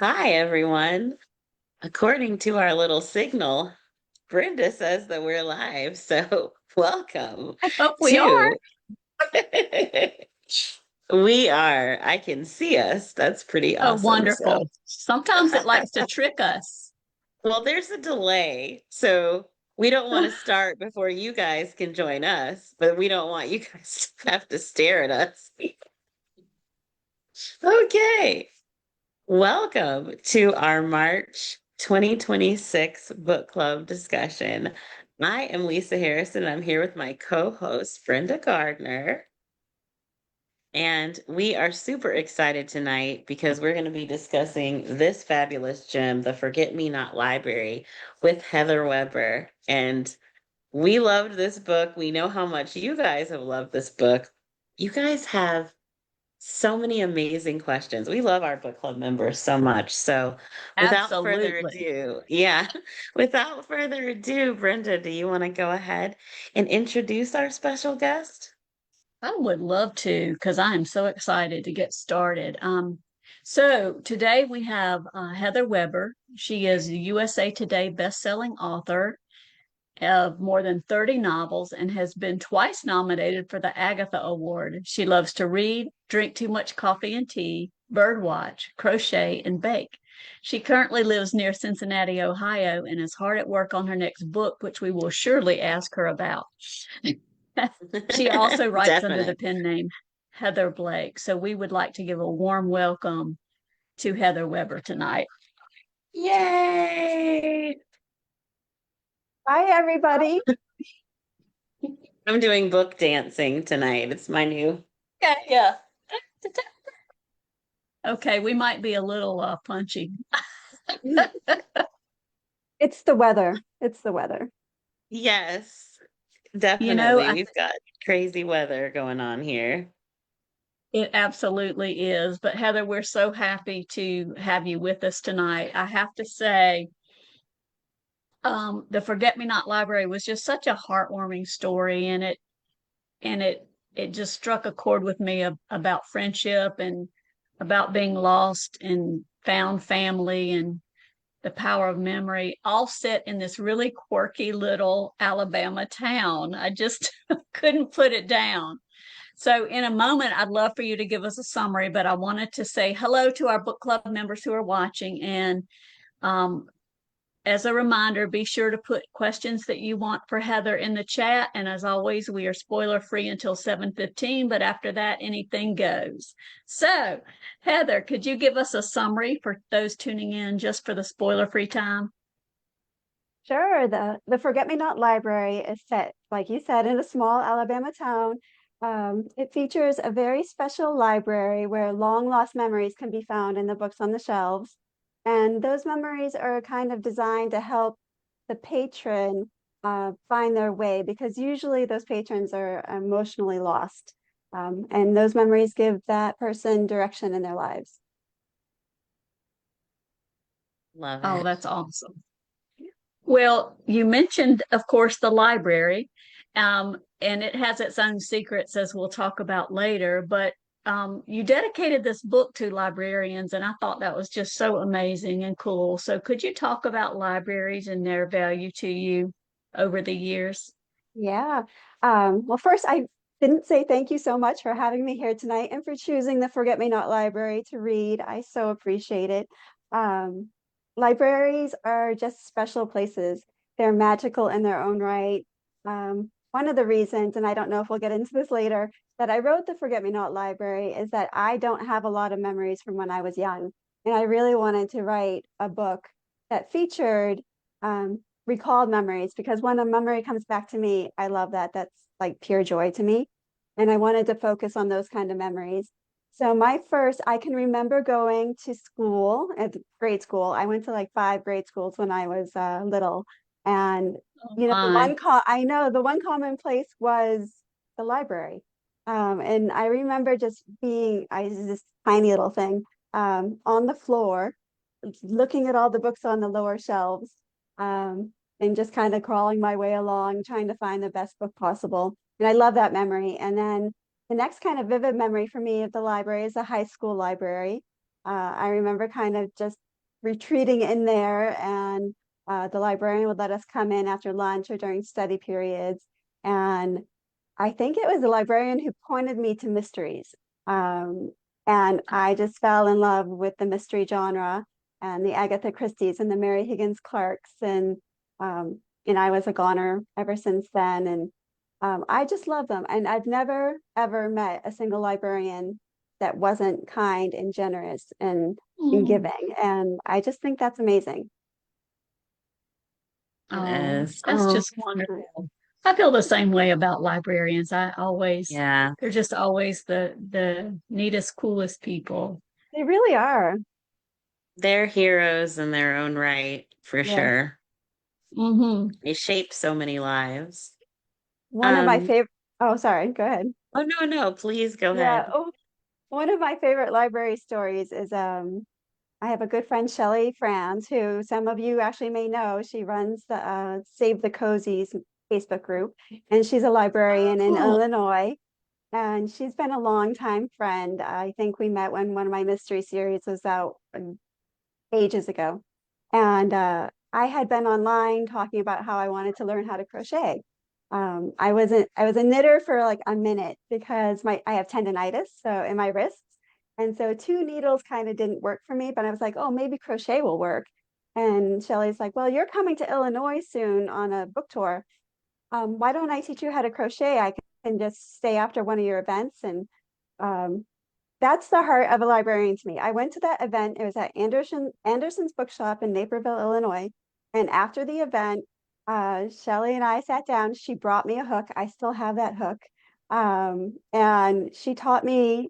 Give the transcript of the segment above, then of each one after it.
Hi, everyone. According to our little signal, Brenda says that we're live. So, welcome I hope we are. to We are. I can see us. That's pretty Oh, awesome. So, wonderful. Sometimes it likes to trick us. well, there's a delay. So, we don't want to start before you guys can join us, but we don't want you guys to have to stare at us. Okay. Welcome to our March 2026 book club discussion. I am Lisa Harrison. I'm here with my co-host, Brenda Gardner. And we are super excited tonight because we're going to be discussing this fabulous gem, The Forget Me Not Library, with Heather Weber. And we loved this book. We know how much you guys have loved this book. You guys have so many amazing questions. We love our book club members so much. So, without further Absolutely. ado, yeah, without further ado, Brenda, do you want to go ahead and introduce our special guest? I would love to because I am so excited to get started. So today we have Heather Weber. She is a USA Today best-selling author of more than 30 novels and has been twice nominated for the Agatha Award. She loves to read, drink too much coffee and tea, birdwatch, crochet, and bake. She currently lives near Cincinnati, Ohio, and is hard at work on her next book, which we will surely ask her about. She also writes under the Definitely. pen name Heather Blake. So we would like to give a warm welcome to Heather Weber tonight. Yay! Hi, everybody. I'm doing book dancing tonight. It's my new. Yeah, yeah. Okay, we might be a little punchy. It's the weather. It's the weather. Yes, You know, definitely. We've got crazy weather going on here. it absolutely is. But Heather, we're so happy to have you with us tonight. I have to say, the Forget Me Not Library was just such a heartwarming story, and it just struck a chord with me about friendship and about being lost and found family and the power of memory, all set in this really quirky little Alabama town. I just couldn't put it down. So, in a moment, I'd love for you to give us a summary, but I wanted to say hello to our book club members who are watching. And um, as a reminder, be sure to put questions that you want for Heather in the chat. And as always, we are spoiler free until 7:15, but after that, anything goes. So, Heather, could you give us a summary for those tuning in just for the spoiler free time? Sure, the Forget Me Not Library is set, like you said, in a small Alabama town. It features a very special library where long lost memories can be found in the books on the shelves. And those memories are kind of designed to help the patron find their way because usually those patrons are emotionally lost. And those memories give that person direction in their lives. Love Oh, it. that's awesome. Well, you mentioned, of course, the library, and it has its own secrets, as we'll talk about later. But you dedicated this book to librarians, and I thought that was just so amazing and cool. So, could you talk about libraries and their value to you over the years? Yeah. Well, first, I didn't say thank you so much for having me here tonight and for choosing the Forget Me Not Library to read. I so appreciate it. Um, Libraries are just special places. They're magical in their own right. One of the reasons, and I don't know if we'll get into this later, that I wrote the Forget Me Not Library is that I don't have a lot of memories from when I was young. And I really wanted to write a book that featured recalled memories because when a memory comes back to me, I love that. That's like pure joy to me. And I wanted to focus on those kind of memories. So my first, I can remember going to school at grade school. I went to like five grade schools when I was little. And Oh, you know, my. I know the one common place was the library. And I remember just being, I was this tiny little thing on the floor, looking at all the books on the lower shelves. Um, and just kind of crawling my way along, trying to find the best book possible. And I love that memory. And then the next kind of vivid memory for me of the library is the high school library. I remember kind of just retreating in there, and the librarian would let us come in after lunch or during study periods. And I think it was the librarian who pointed me to mysteries. Um, and I just fell in love with the mystery genre and the Agatha Christie's and the Mary Higgins Clarks. And I was a goner ever since then. And I just love them. And I've never, ever met a single librarian that wasn't kind and generous and Oh, giving. And I just think that's amazing. Yes. that's Oh, just wonderful. I feel the same way about librarians. I always, yeah. they're just always the neatest, coolest people. They really are. They're heroes in their own right, for Yes. sure. Hmm. They shape so many lives. One of my Um, favorite, oh, sorry, go ahead. oh no, no, please go Yeah. ahead. Oh, one of my favorite library stories is I have a good friend, Shelley Franz, who some of you actually may know. She runs the Save the Cozies Facebook group, and she's a librarian in Oh, Illinois. And she's been a longtime friend. I think we met when one of my mystery series was out ages ago. And I had been online talking about how I wanted to learn how to crochet. I was a knitter for like a minute because I have tendonitis so in my wrists. And so two needles kind of didn't work for me, but I was like, oh, maybe crochet will work. And Shelly's like, well, you're coming to Illinois soon on a book tour. Why don't I teach you how to crochet? I can just stay after one of your events. And um, that's the heart of a librarian to me. I went to that event. It was at Anderson's Bookshop in Naperville, Illinois. And after the event, Shelly and I sat down. She brought me a hook. I still have that hook. And she taught me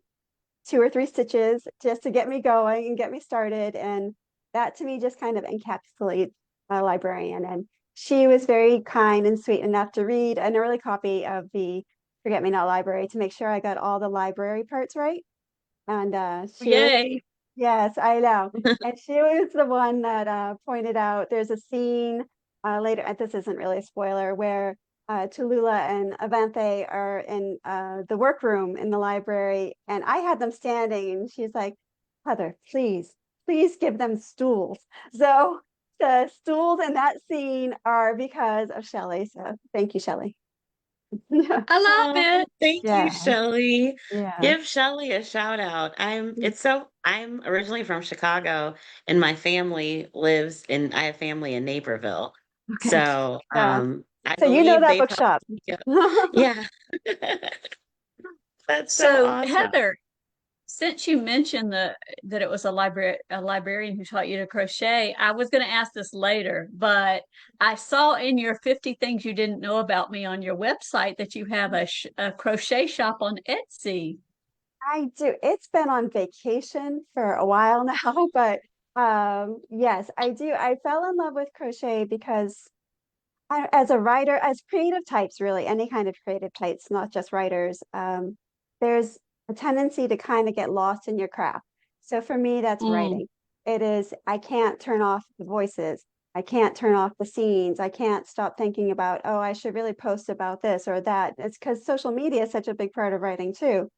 two or three stitches just to get me going and get me started. And that to me just kind of encapsulates a librarian. And she was very kind and sweet enough to read an early copy of the Forget Me Not Library to make sure I got all the library parts right. And she was, yay. yes, I know. And she was the one that pointed out there's a scene later, and this isn't really a spoiler, where Tallulah and Avanthe are in the workroom in the library. And I had them standing, and she's like, Heather, please, please give them stools. So the stools in that scene are because of Shelley. So thank you, Shelley. I love Oh, it. thank you, Yeah, Shelley. yeah. Give Shelley a shout out. I'm originally from Chicago and my family lives in I have family in Naperville. Okay. So Yeah. I So you know believe that they bookshop. probably go. Yeah. That's so So awesome. Heather, since you mentioned that it was a librarian who taught you to crochet, I was going to ask this later, but I saw in your 50 things you didn't know about me on your website that you have a crochet shop on Etsy. I do. It's been on vacation for a while now, but yes, I do. I fell in love with crochet because as a writer, as creative types, really, any kind of creative types, not just writers, there's a tendency to kind of get lost in your craft. So for me, that's Mm, writing. It is, I can't turn off the voices. I can't turn off the scenes. I can't stop thinking about, oh, I should really post about this or that. It's because social media is such a big part of writing too.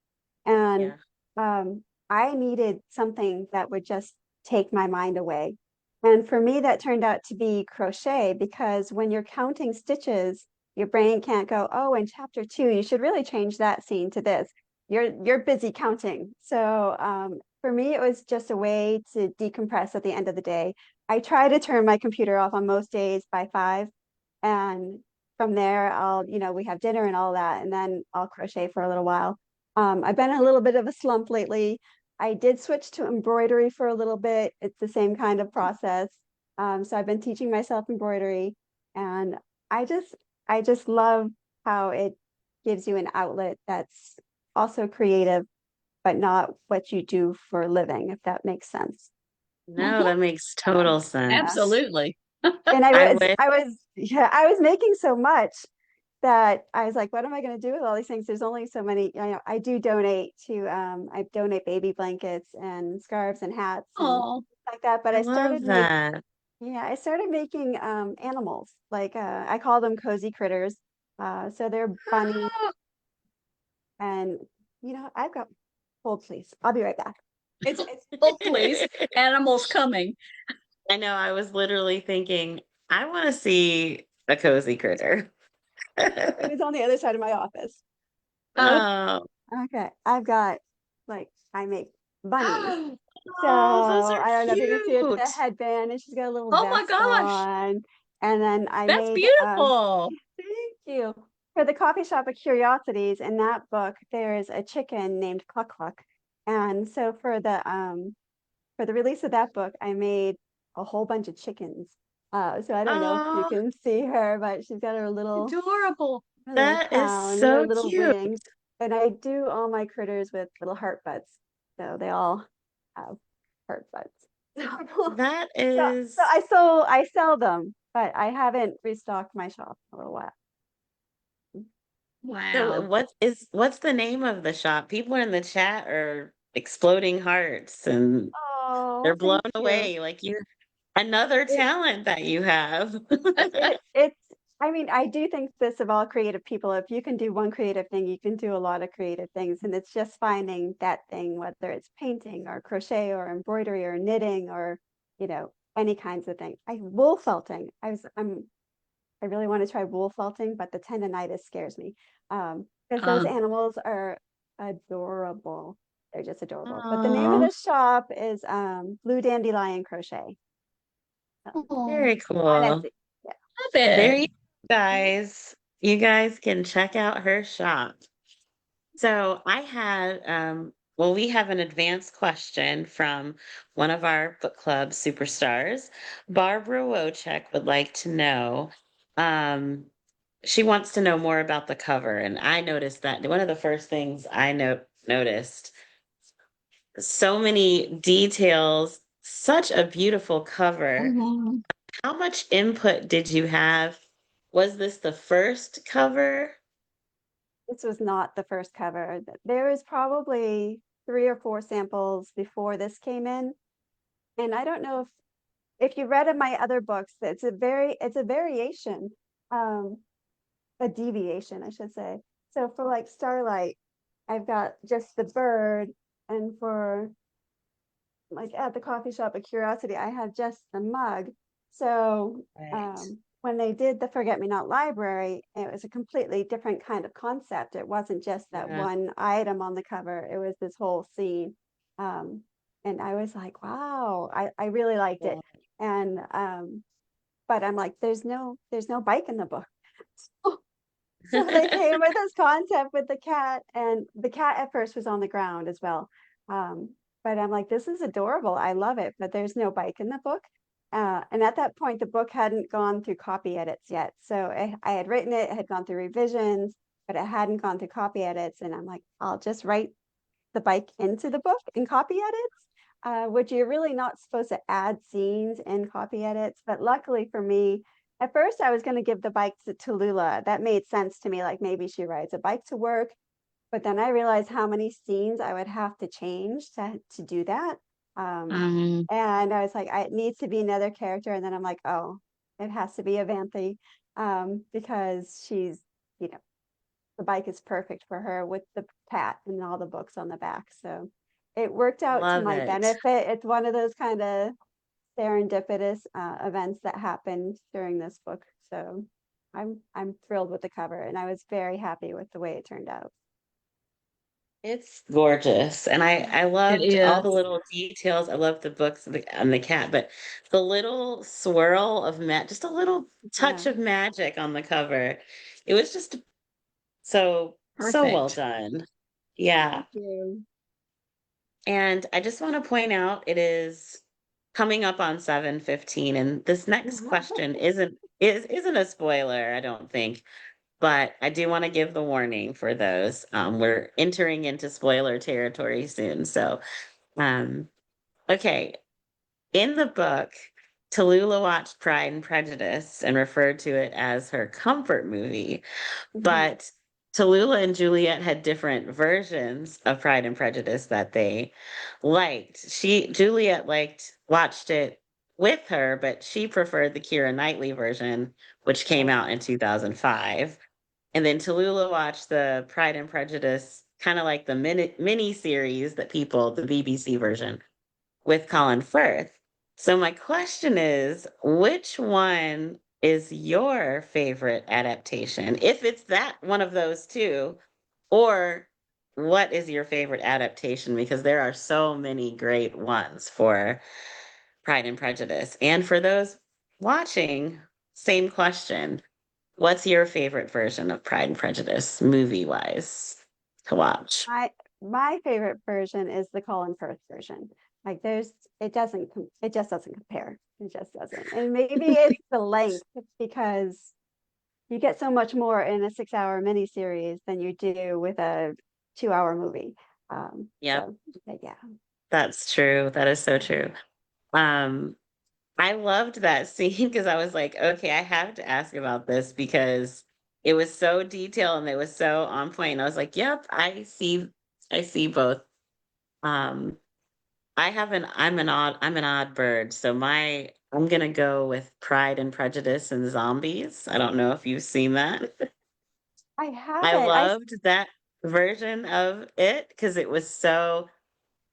And Yeah. I needed something that would just take my mind away. And for me, that turned out to be crochet because when you're counting stitches, your brain can't go, oh, in chapter 2, you should really change that scene to this. You're busy counting. So for me, it was just a way to decompress at the end of the day. I try to turn my computer off on most days by 5. And from there, we have dinner and all that, and then I'll crochet for a little while. I've been in a little bit of a slump lately. I did switch to embroidery for a little bit. It's the same kind of process. So I've been teaching myself embroidery, and I just I just love how it gives you an outlet that's also creative, but not what you do for a living, if that makes sense. No, mhm, that makes total sense. Yeah. absolutely. And I wish. I was making so much that I was like, what am I going to do with all these things? There's only so many, I do donate to, I donate baby blankets and scarves and hats and Oh, like that. But I love that. I started making animals, like I call them cozy critters. So they're bunny and, I've got, hold please. I'll be right back. It's oh, please. Animals coming. I know I was literally thinking, I want to see a cozy critter. It was on the other side of my office. Oh, Okay, I've got like I make bunnies. So oh, those are I don't know if you can see it, the cute. headband, and she's got a little Oh my vest gosh, on. And then I that's made beautiful. thank you. For the Coffee Shop of Curiosities, in that book, there's a chicken named Cluck Cluck. And so for the release of that book, I made a whole bunch of chickens. So I don't know if you Oh, can see her, but she's got Adorable. her little that is crown and her so little cute. wings. And I do all my critters with little heart buds. So they all have heart buds. That So is I sell them, but I haven't restocked my shop in a little while. so Wow. what's the name of the shop? People in the chat are exploding hearts and they're Oh, blown thank you. away. Like you another It, talent that you have. it's I mean, I do think this of all creative people. If you can do one creative thing, you can do a lot of creative things. And it's just finding that thing, whether it's painting or crochet or embroidery or knitting or, any kinds of thing. Wool felting. I really want to try wool felting, but the tendonitis scares me. Because those Um, animals are adorable. They're just adorable. But the name of Oh, the shop is Blue Dandelion Crochet oh, very on cool. Etsy. Yeah. love There it. you go, guys. You guys can check out her shop. So I had, well, we have an advanced question from one of our book club superstars. Barbara Wojcik would like to know, um, she wants to know more about the cover. And I noticed that one of the first things I noticed, so many details, such a beautiful cover. Mhm. How much input did you have? Was this the first cover? This was not the first cover. There was probably 3 or 4 samples before this came in. And I don't know if you read in my other books, it's a variation, um, a deviation, I should say. So for like Starlight, I've got just the bird, and for like at the coffee shop at Curiosity, I have just the mug. So Right. when they did the Forget Me Not library, it was a completely different kind of concept. It wasn't just that Yeah. one item on the cover, it was this whole scene. And I was like, wow, I really liked it. And but I'm like, there's no bike in the book. So they came with this concept with the cat, and the cat at first was on the ground as well. Um, but I'm like, this is adorable. I love it, but there's no bike in the book. And at that point, the book hadn't gone through copy edits yet. So I had written it, had gone through revisions, but it hadn't gone through copy edits. And I'm like, I'll just write the bike into the book in copy edits, which you're really not supposed to add scenes in copy edits. But luckily for me, at first I was going to give the bike to Tallulah. That made sense to me, like maybe she rides a bike to work. But then I realized how many scenes I would have to change to do that. Um, Um, and I was like, it needs to be another character. And then I'm like, oh, it has to be Avanthi, because you know, the bike is perfect for her with the cat and all the books on the back. So it worked out to Love my it. benefit. It's one of those kind of serendipitous events that happened during this book. So I'm thrilled with the cover, and I was very happy with the way it turned out. It's gorgeous. And I it loved all the is. little details. I love the books and the cat, but the little swirl of just a little touch Yeah. of magic on the cover. It was just so well Perfect. done. Yeah. Thank you. And I just want to point out it is coming up on 7:15, and this next question isn't a spoiler, I don't think. But I do want to give the warning for those. We're entering into spoiler territory soon. So, um, okay. In the book, Tallulah watched Pride and Prejudice and referred to it as her comfort movie. Mhm. But Tallulah and Juliet had different versions of Pride and Prejudice that they liked. Juliet watched it with her, but she preferred the Keira Knightley version, which came Right. out in 2005. And then Tallulah watched the Pride and Prejudice, kind of like the mini series the BBC version with Colin Firth. So my question is, which one is your favorite adaptation? If it's that one of those two, or what is your favorite adaptation? Because there are so many great ones for Pride and Prejudice. And for those watching, same question. What's your favorite version of Pride and Prejudice, movie-wise, to watch? My favorite version is the Colin Firth version. Like it just doesn't compare. It just doesn't. And maybe it's the length because you get so much more in a 6-hour miniseries than you do with a 2-hour movie. Yep, But yeah. that's true. That is so true. Um, I loved that scene because I was like, okay, I have to ask about this because it was so detailed and it was so on point. And I was like, yep, I see both. Um, I'm an odd bird. So I'm gonna go with Pride and Prejudice and Zombies. I don't know if you've seen that. I I haven't. loved that version of it because it was so,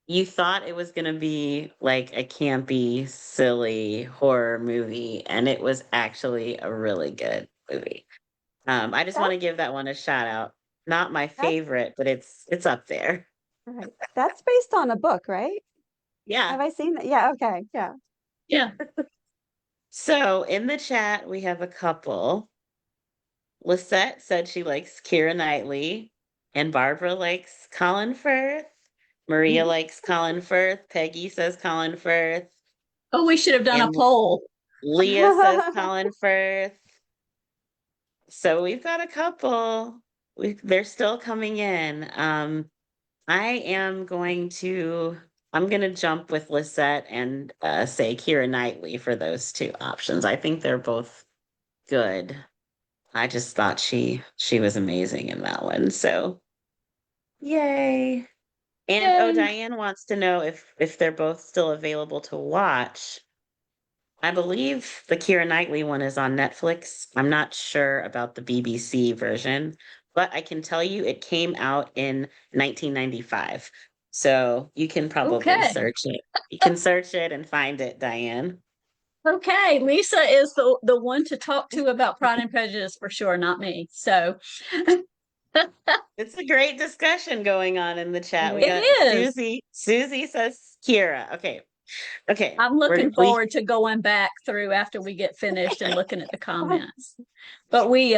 you thought it was gonna be like a campy, silly horror movie, and it was actually a really good movie. I just want That's to give that one a shout out. Not my that's favorite, but it's up there. right. That's based on a book, right? Yeah. Have I seen that? Yeah, okay. Yeah. Yeah. So in the chat, we have a couple. Lisette said she likes Keira Knightley, and Barbara likes Colin Firth. Maria Mhm. likes Colin Firth. Peggy says Colin Firth. Oh, we should have done a And poll. Leah says Colin Firth. So we've got a couple. They're still coming in. I am going to I'm gonna jump with Lisette and say Keira Knightley for those two options. I think they're both good. I just thought she was amazing in that one. So yay. And oh, Yay. Diane wants to know if they're both still available to watch. I believe the Keira Knightley one is on Netflix. I'm not sure about the BBC version, but I can tell you it came out in 1995. So you can probably Okay. search it. You can search it and find it, Diane. Okay. Lisa is the one to talk to about Pride and Prejudice for sure, not me. So It's a great discussion going on in the chat. We it got is. Susie. Susie says Kira. Okay. Okay. I'm looking We forward to going back through after we get finished and looking at the comments. But we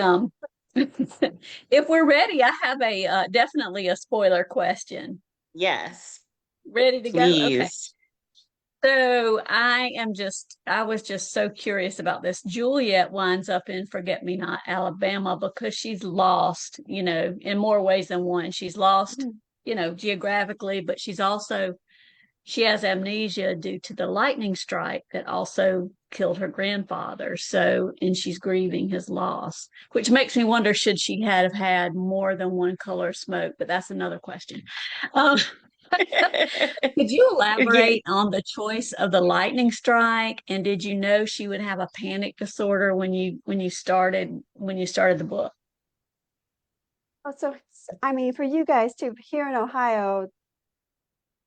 if we're ready, I have a definitely a spoiler question. yes, Ready to go? Okay. please. So I was just so curious about this. Juliet winds up in Forget Me Not, Alabama, because she's lost, in more ways than one. She's lost, geographically, but she has amnesia due to the lightning strike that also killed her grandfather. So, and she's grieving his loss, which makes me wonder, should she have had more than one color smoke? But that's another question. Um, could you Yeah. elaborate on the choice of the lightning strike? And did you know she would have a panic disorder when you started the book? Oh, so I mean, for you guys too, here in Ohio,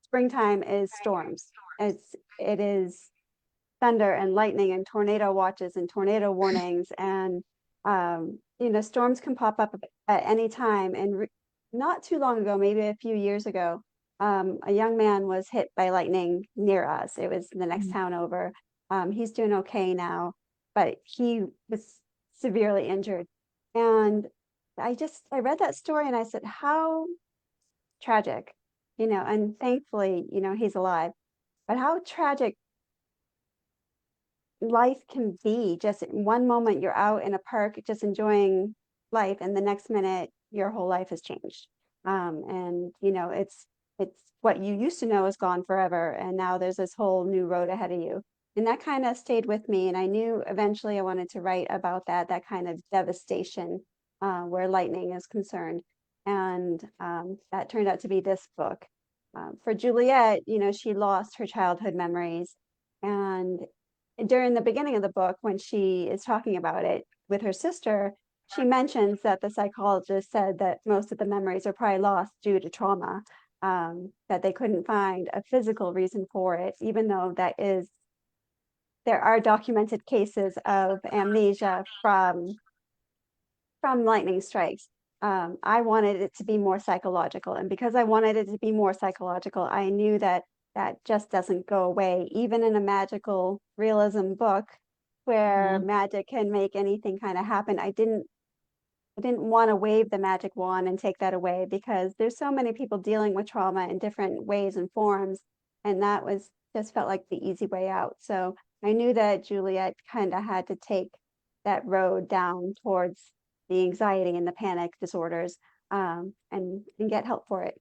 springtime is storms. It is thunder and lightning and tornado watches and tornado warnings and storms can pop up at any time. And not too long ago, maybe a few years ago, a young man was hit by lightning near us. It was the next town over. He's doing okay now, but he was severely injured. And I read that story and I said, how tragic, and thankfully, he's alive. But how tragic life can be. Just in one moment you're out in a park just enjoying life, and the next minute your whole life has changed. And it's what you used to know is gone forever, and now there's this whole new road ahead of you. And that kind of stayed with me, and I knew eventually I wanted to write about that kind of devastation where lightning is concerned. And that turned out to be this book. For Juliet, she lost her childhood memories, and during the beginning of the book, when she is talking about it with her sister, she mentions that the psychologist said that most of the memories are probably lost due to trauma, that they couldn't find a physical reason for it, even though that is there are documented cases of amnesia from lightning strikes. I wanted it to be more psychological, and because I wanted it to be more psychological, I knew that that just doesn't go away, even in a magical realism book where Mhm. magic can make anything kind of happen. I didn't want to wave the magic wand and take that away because there's so many people dealing with trauma in different ways and forms, and that was just felt like the easy way out. So I knew that Juliet kind of had to take that road down towards the anxiety and the panic disorders, and get help for it.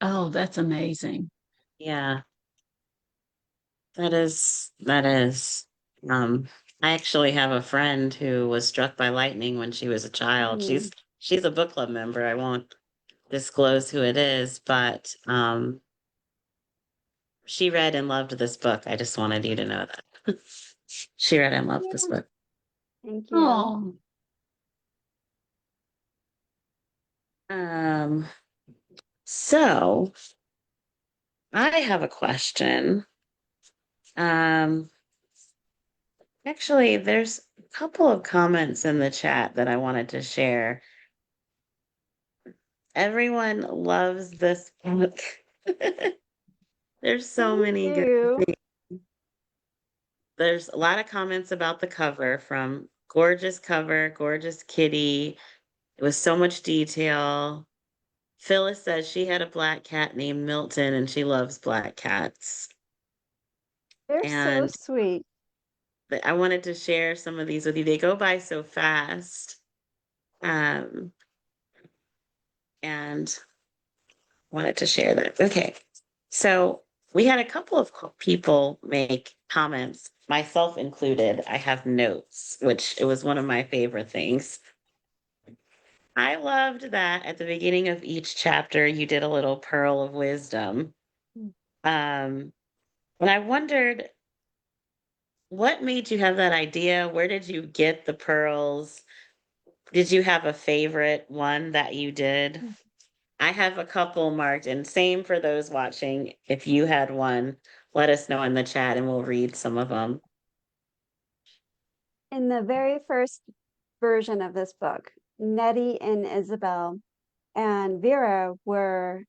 Oh, that's amazing. Yeah, that is. Um, I actually have a friend who was struck by lightning when she was a child. Mm. She's a book club member. I won't disclose who it is, but she read and loved this book. I just wanted you to know that. She read and loved this Yeah, book. thank you. Oh, Um, so I have a question. Um, Actually, there's a couple of comments in the chat that I wanted to share. Everyone loves this book. There's so Thank many good you. things. There's a lot of comments about the cover from gorgeous cover, gorgeous kitty. It was so much detail. Phyllis says she had a black cat named Milton and she loves black cats. They're so And sweet. I wanted to share some of these with you. They go by so fast. Um, and wanted to share that. Okay. So we had a couple of people make comments, myself included. I have notes, which it was one of my favorite things. I loved that at the beginning of each chapter, you did a little pearl of wisdom. Mm. Um, and I wondered what made you have that idea? Where did you get the pearls? Did you have a favorite one that you did? I have a couple marked, and same for those watching. If you had one, let us know in the chat and we'll read some of them. In the very first version of this book, Nettie and Isabel and Vera were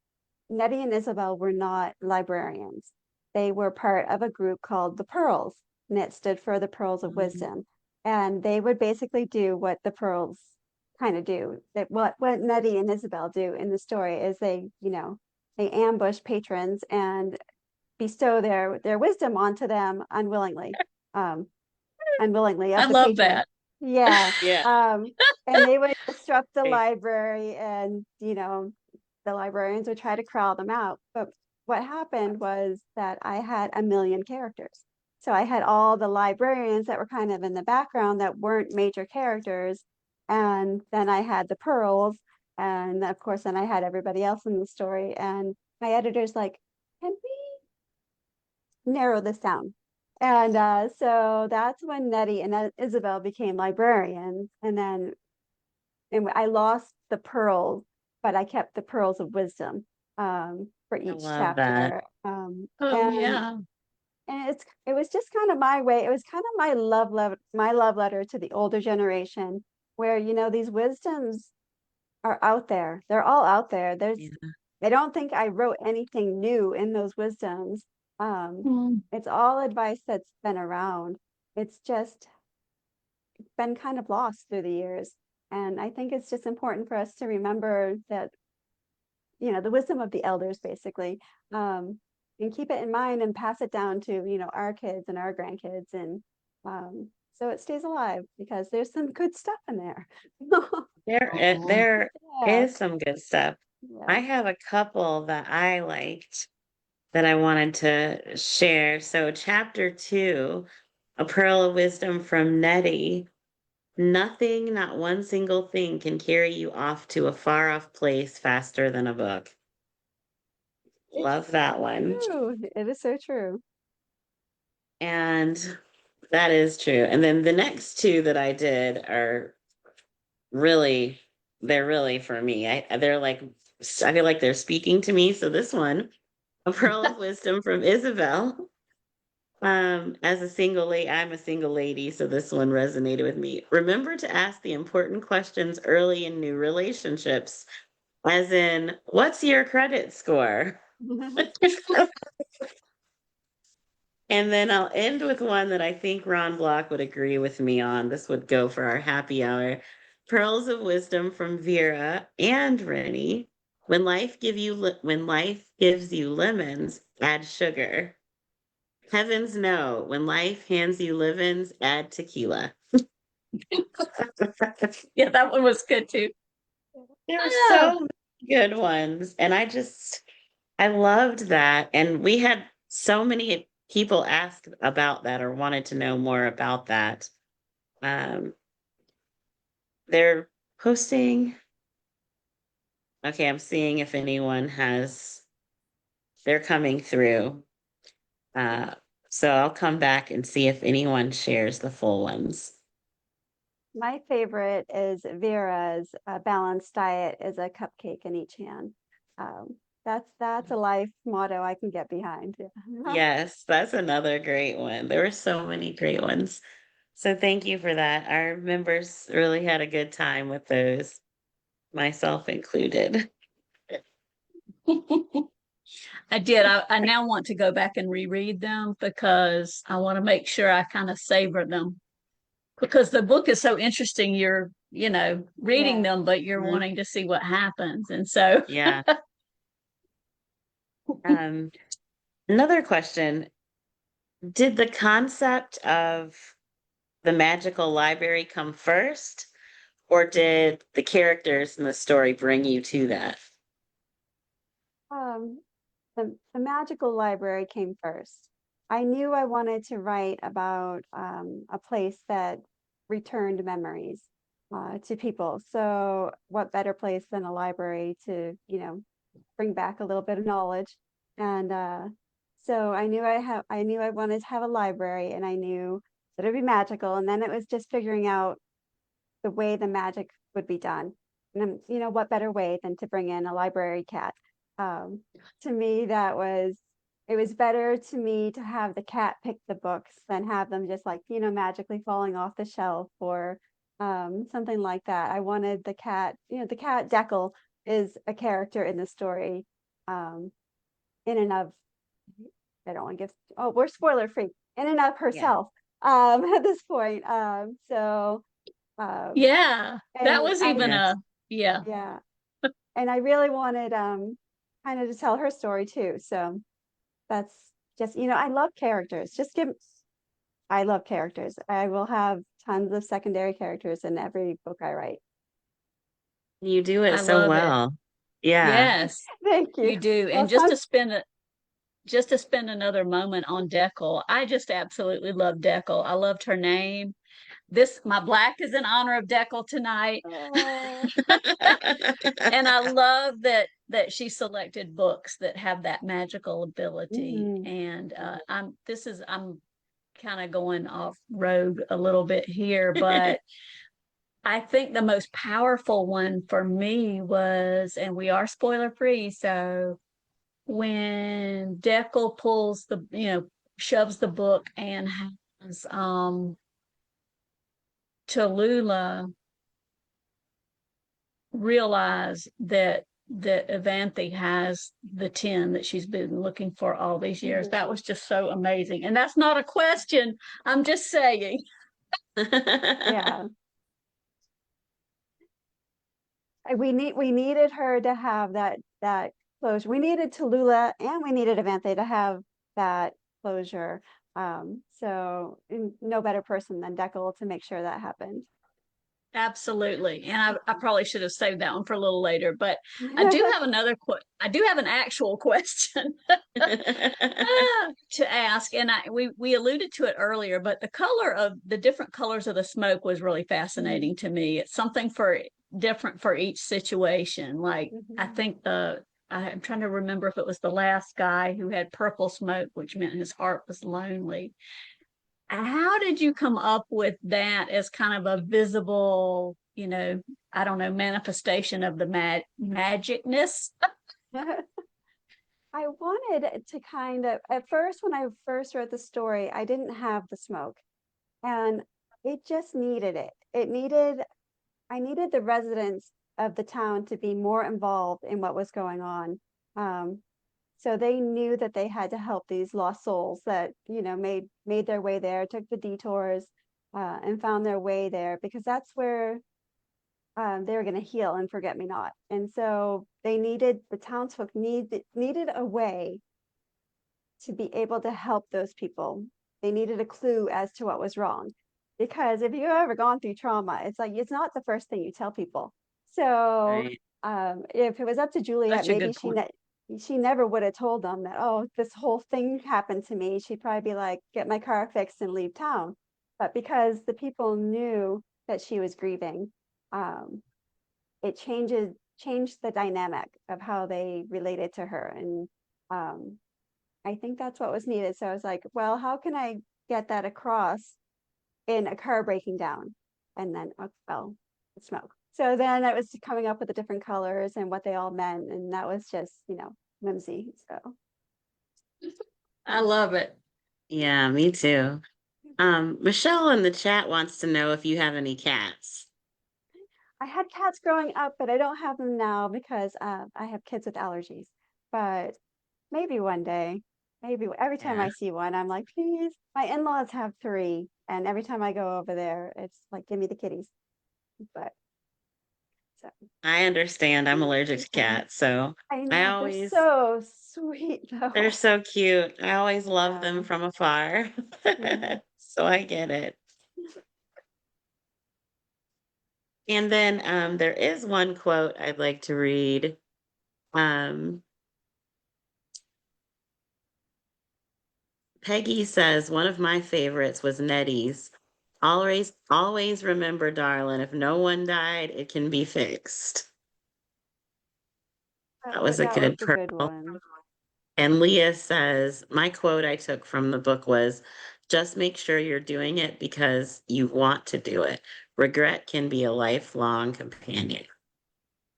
Nettie and Isabel were not librarians. They were part of a group called the Pearls, and it stood for the Pearls of Mhm. Wisdom. And they would basically do what the Pearls kind of do. That what Nettie and Isabel do in the story is they ambush patrons and bestow their wisdom onto them unwillingly. Um, Unwillingly I of the love patron. that. Yeah. Yeah. Um, and they would disrupt the Great. library and, the librarians would try to crowd them out. But what happened was that I had a million characters. So I had all the librarians that were kind of in the background that weren't major characters. And then I had the pearls. And of course, then I had everybody else in the story. And my editor's like, can we narrow this down? And so that's when Nettie and Isabel became librarians. And I lost the pearls, but I kept the pearls of wisdom for I each love that. chapter. Oh, yeah. And it was just kind of my way. It was kind of my love letter to the older generation, where these wisdoms are out there. They're all out there. Yeah. I don't think I wrote anything new in those wisdoms. Um, Mm. it's all advice that's been around. It's just been kind of lost through the years. And I think it's just important for us to remember that, the wisdom of the elders, basically, and keep it in mind and pass it down to, our kids and our grandkids. And so it stays alive because there's some good stuff in there. There Yeah, is some good stuff. yeah. I have a couple that I liked that I wanted to share. So, chapter 2, A Pearl of Wisdom from Nettie. Nothing, not one single thing can carry you off to a far off place faster than a book. Love It's that one. true. It is so true. And that is true. And then the next two that I did are really, they're really for me. They're like, I feel like they're speaking to me. So this one, A Pearl of Wisdom from Isabel. As a single lady, I'm a single lady, so this one resonated with me. Remember to ask the important questions early in new relationships, as in, what's your credit score? And then I'll end with one that I think Ron Block would agree with me on. This would go for our happy hour. Pearls of wisdom from Vera and Rennie. When life gives you lemons, add sugar. Heavens no, when life hands you livens, add tequila. Yeah, that one was good too. There are Oh, so many good ones. And I loved that. And we had so many people ask about that or wanted to know more about that. Um, they're posting. Okay, I'm seeing if anyone they're coming through. Uh, so I'll come back and see if anyone shares the full ones. My favorite is Vera's balanced diet is a cupcake in each hand. That's a life motto I can get behind. Yeah. Yes, that's another great one. There were so many great ones. So thank you for that. Our members really had a good time with those, myself included. I did. I now want to go back and reread them because I want to make sure I kind of savor them because the book is so interesting. You're, reading Yeah. them, but you're Mhm. wanting to see what happens. And so, Yeah. Um, Another question. Did the concept of the magical library come first, or did the characters in the story bring you to that? Um, the magical library came first. I knew I wanted to write about a place that returned memories to people. So what better place than a library to, bring back a little bit of knowledge. And so I knew I wanted to have a library and I knew that it'd be magical. And then it was just figuring out the way the magic would be done. And what better way than to bring in a library cat? Um, to me, it was better to me to have the cat pick the books than have them just like, magically falling off the shelf or something like that. I wanted the cat, the cat Deckel is a character in the story um, in and of, I don't want to give, oh, we're spoiler free, in and of Yeah. herself at this point. Um, yeah, that and was I, even Yes. yeah. yeah, and I really wanted kind of to tell her story too. So that's just, I love characters. I love characters. I will have tons of secondary characters in every book I write. You do it I so love it. well. Yeah. Yes, Thank you. you do. Well, And just to spend another moment on Deckel, I just absolutely love Deckel. I loved her name. My black is in honor of Deckel tonight. oh, And I love that she selected books that have that magical ability. mhm. And I'm kind of going off road a little bit here, but I think the most powerful one for me was, and we are spoiler free, so when Deckel pulls shoves the book and has Tallulah realize that Avanthi has the 10 that she's been looking for all these years. That was just so amazing. And that's not a question. I'm just saying. Yeah. We needed her to have that closure. We needed Tallulah and we needed Avanthe to have that closure. So no better person than Deckel to make sure that happened. Absolutely. And I probably should have saved that one for a little later, but I do have I do have an actual question to ask. And we alluded to it earlier, but the different colors of the smoke was really fascinating to me. It's something different for each situation. Like I Mhm. think I'm trying to remember if it was the last guy who had purple smoke, which meant his heart was lonely. How did you come up with that as kind of a visible, I don't know, manifestation of the magicness? I wanted to kind of, at first, when I first wrote the story, I didn't have the smoke, and it just needed it. I needed the residents of the town to be more involved in what was going on. Um, so they knew that they had to help these lost souls that, made their way there, took the detours, and found their way there, because that's where they were going to heal and forget me not. And so the townsfolk needed a way to be able to help those people. They needed a clue as to what was wrong. Because if you've ever gone through trauma, it's like it's not the first thing you tell people. So Right. if it was up to Juliet, Such a maybe good point. she never would have told them that, oh, this whole thing happened to me. She'd probably be like, get my car fixed and leave town. But because the people knew that she was grieving, um, it changed the dynamic of how they related to her. And um, I think that's what was needed. So I was like, well, how can I get that across in a car breaking down? And then, oh, well, smoke. So then I was coming up with the different colors and what they all meant. And that was just, whimsy. So I love it. Yeah, me too. Michelle in the chat wants to know if you have any cats. I had cats growing up, but I don't have them now because I have kids with allergies. But maybe one day. Maybe every time Yeah, I see one, I'm like, please. My in-laws have three, and every time I go over there, it's like, give me the kitties. But so I understand. I'm allergic to cats, so I I know they're always, so sweet they're though. so cute. I always love them Yeah, from afar. yeah. So I get it. And then there is one quote I'd like to read. Um, Peggy says one of my favorites was Nettie's. Always remember, darling, if no one died, it can be fixed. That was a That was good a good pearl. one. And Leah says, my quote I took from the book was, just make sure you're doing it because you want to do it. Regret can be a lifelong companion.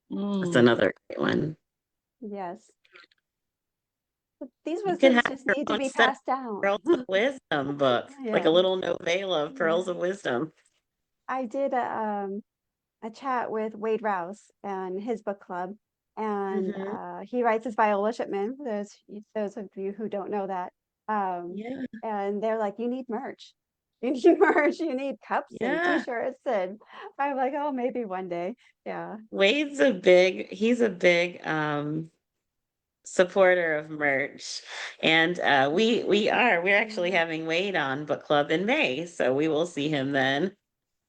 That's Mm. another great one. Yes. But these You could wisdoms have just your need to own be set passed down. Pearls of Wisdom book, like a Yeah. little novella of Yeah. Pearls of Wisdom. I did a chat with Wade Rouse and his book club, and Hmm. he writes as Viola Shipman. For those of you who don't know that, um, Yeah, and they're like, you need merch. You need merch. You need cups and yeah. T-shirts, and I'm like, oh, maybe one day. Yeah. He's a big supporter of merch. And we're actually Yeah. having Wade on book club in May, so we will see him then.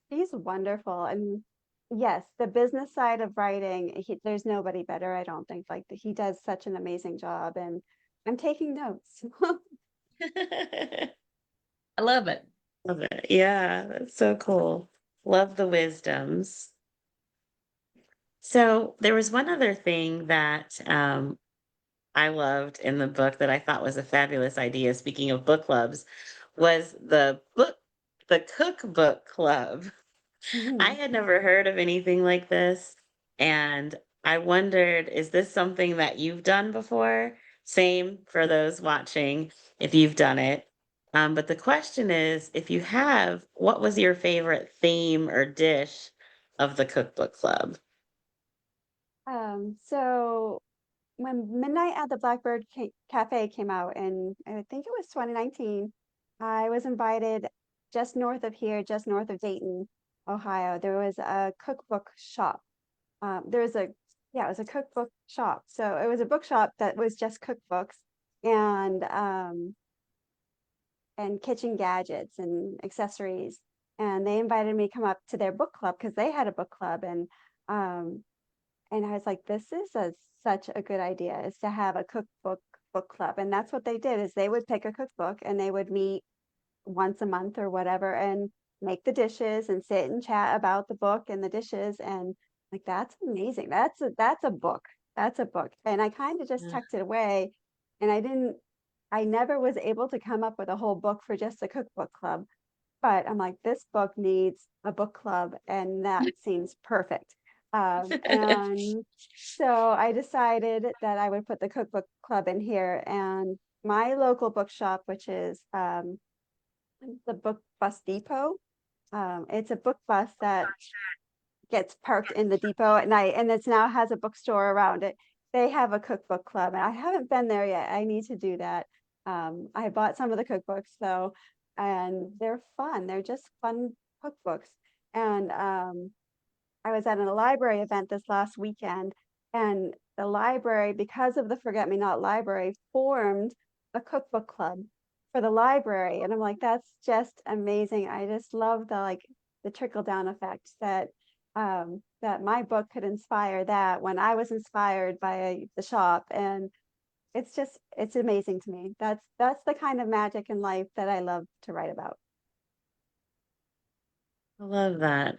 He's wonderful. And yes, the business side of writing, there's nobody better, I don't think. Like he does such an amazing job, and I'm taking notes. I love it. Love it. Yeah, that's so cool. Love the wisdoms. So there was one other thing that I loved in the book that I thought was a fabulous idea. Speaking of book clubs, was the cookbook club. I Mhm. had never heard of anything like this, and I wondered, is this something that you've done before? Same for those watching, if you've done it. But the question is, if you have, what was your favorite theme or dish of the cookbook club? So when Midnight at the Blackbird Cafe came out, and I think it was 2019, I was invited just north of here, just north of Dayton, Ohio. There was a cookbook shop. There was a Yeah, it was a cookbook shop. So it was a bookshop that was just cookbooks and kitchen gadgets and accessories. And they invited me to come up to their book club because they had a book club. Um, and I was like, this is such a good idea, is to have a cookbook book club. And that's what they did, is they would pick a cookbook and they would meet once a month or whatever and make the dishes and sit and chat about the book and the dishes. And like, that's amazing. That's a book. That's a book. And I kind of just Yeah. tucked it away, and I never was able to come up with a whole book for just a cookbook club. But I'm like, this book needs a book club, and that seems perfect. And so I decided that I would put the cookbook club in here, and my local bookshop, which is the Book Bus Depot. It's a book bus that gets parked in the depot at night, and it's now has a bookstore around it. They have a cookbook club, and I haven't been there yet. I need to do that. I bought some of the cookbooks though, and they're fun. They're just fun cookbooks. And I was at a library event this last weekend, and the library, because of the Forget Me Not library, formed a cookbook club for the library. And I'm like, that's just amazing. I just love the trickle down effect that my book could inspire that when I was inspired by the shop. And it's amazing to me. That's the kind of magic in life that I love to write about. I love that.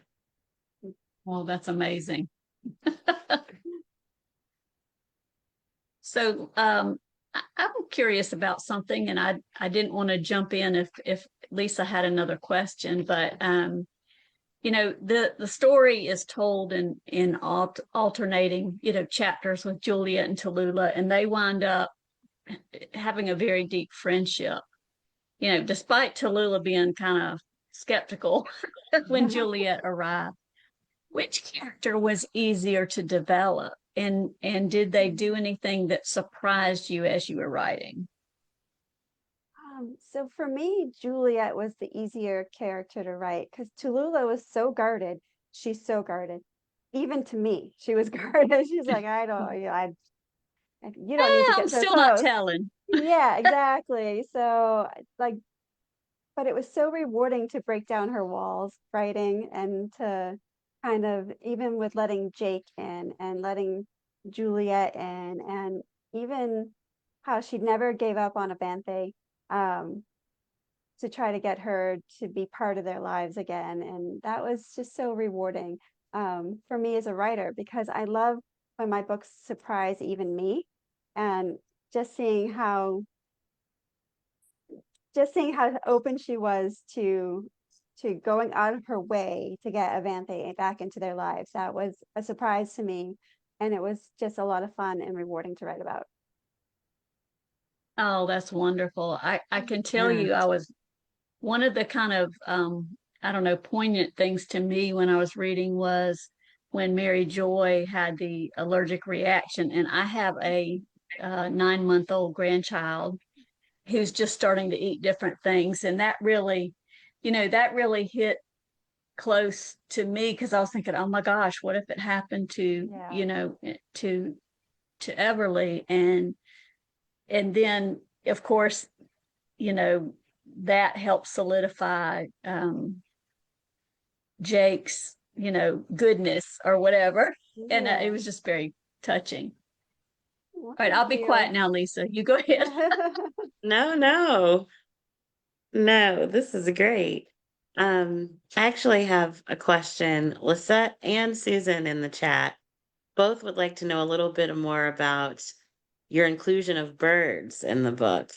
Well, that's amazing. So I'm curious about something, and I didn't want to jump in if Lisa had another question, but you know, the story is told in alternating, you know, chapters with Juliet and Tallulah, and they wind up having a very deep friendship. You know, despite Tallulah being kind of skeptical when Juliet arrived. Which character was easier to develop? And did they do anything that surprised you as you were writing? So for me, Juliet was the easier character to write because Tallulah was so guarded. She's so guarded. Even to me, she was guarded. She's like, I don't, you don't need to I'm get so still not close. telling. Yeah, exactly. So like, but it was so rewarding to break down her walls writing, and to kind of, even with letting Jake in and letting Juliet in, and even how she never gave up on Abanthe, um, to try to get her to be part of their lives again. And that was just so rewarding, for me as a writer, because I love when my books surprise even me. And just seeing how open she was to going out of her way to get Avanthe back into their lives. That was a surprise to me, and it was just a lot of fun and rewarding to write about. Oh, that's wonderful. I can tell Yeah. you I was one of the kind of I don't know, poignant things to me when I was reading was when Mary Joy had the allergic reaction, and I have a 9-month-old grandchild who's just starting to eat different things, and that really, you know, that really hit close to me because I was thinking, oh my gosh, what if it happened to, Yeah. you know, to Everly, and then of course, you know, that helped solidify Jake's, you know, goodness or whatever. And it Yeah. was just very touching. Well, All right, thank I'll be quiet you. now, Lisa. You go ahead. No, no, no, this is great. I actually have a question. Lisette and Susan in the chat both would like to know a little bit more about your inclusion of birds in the book.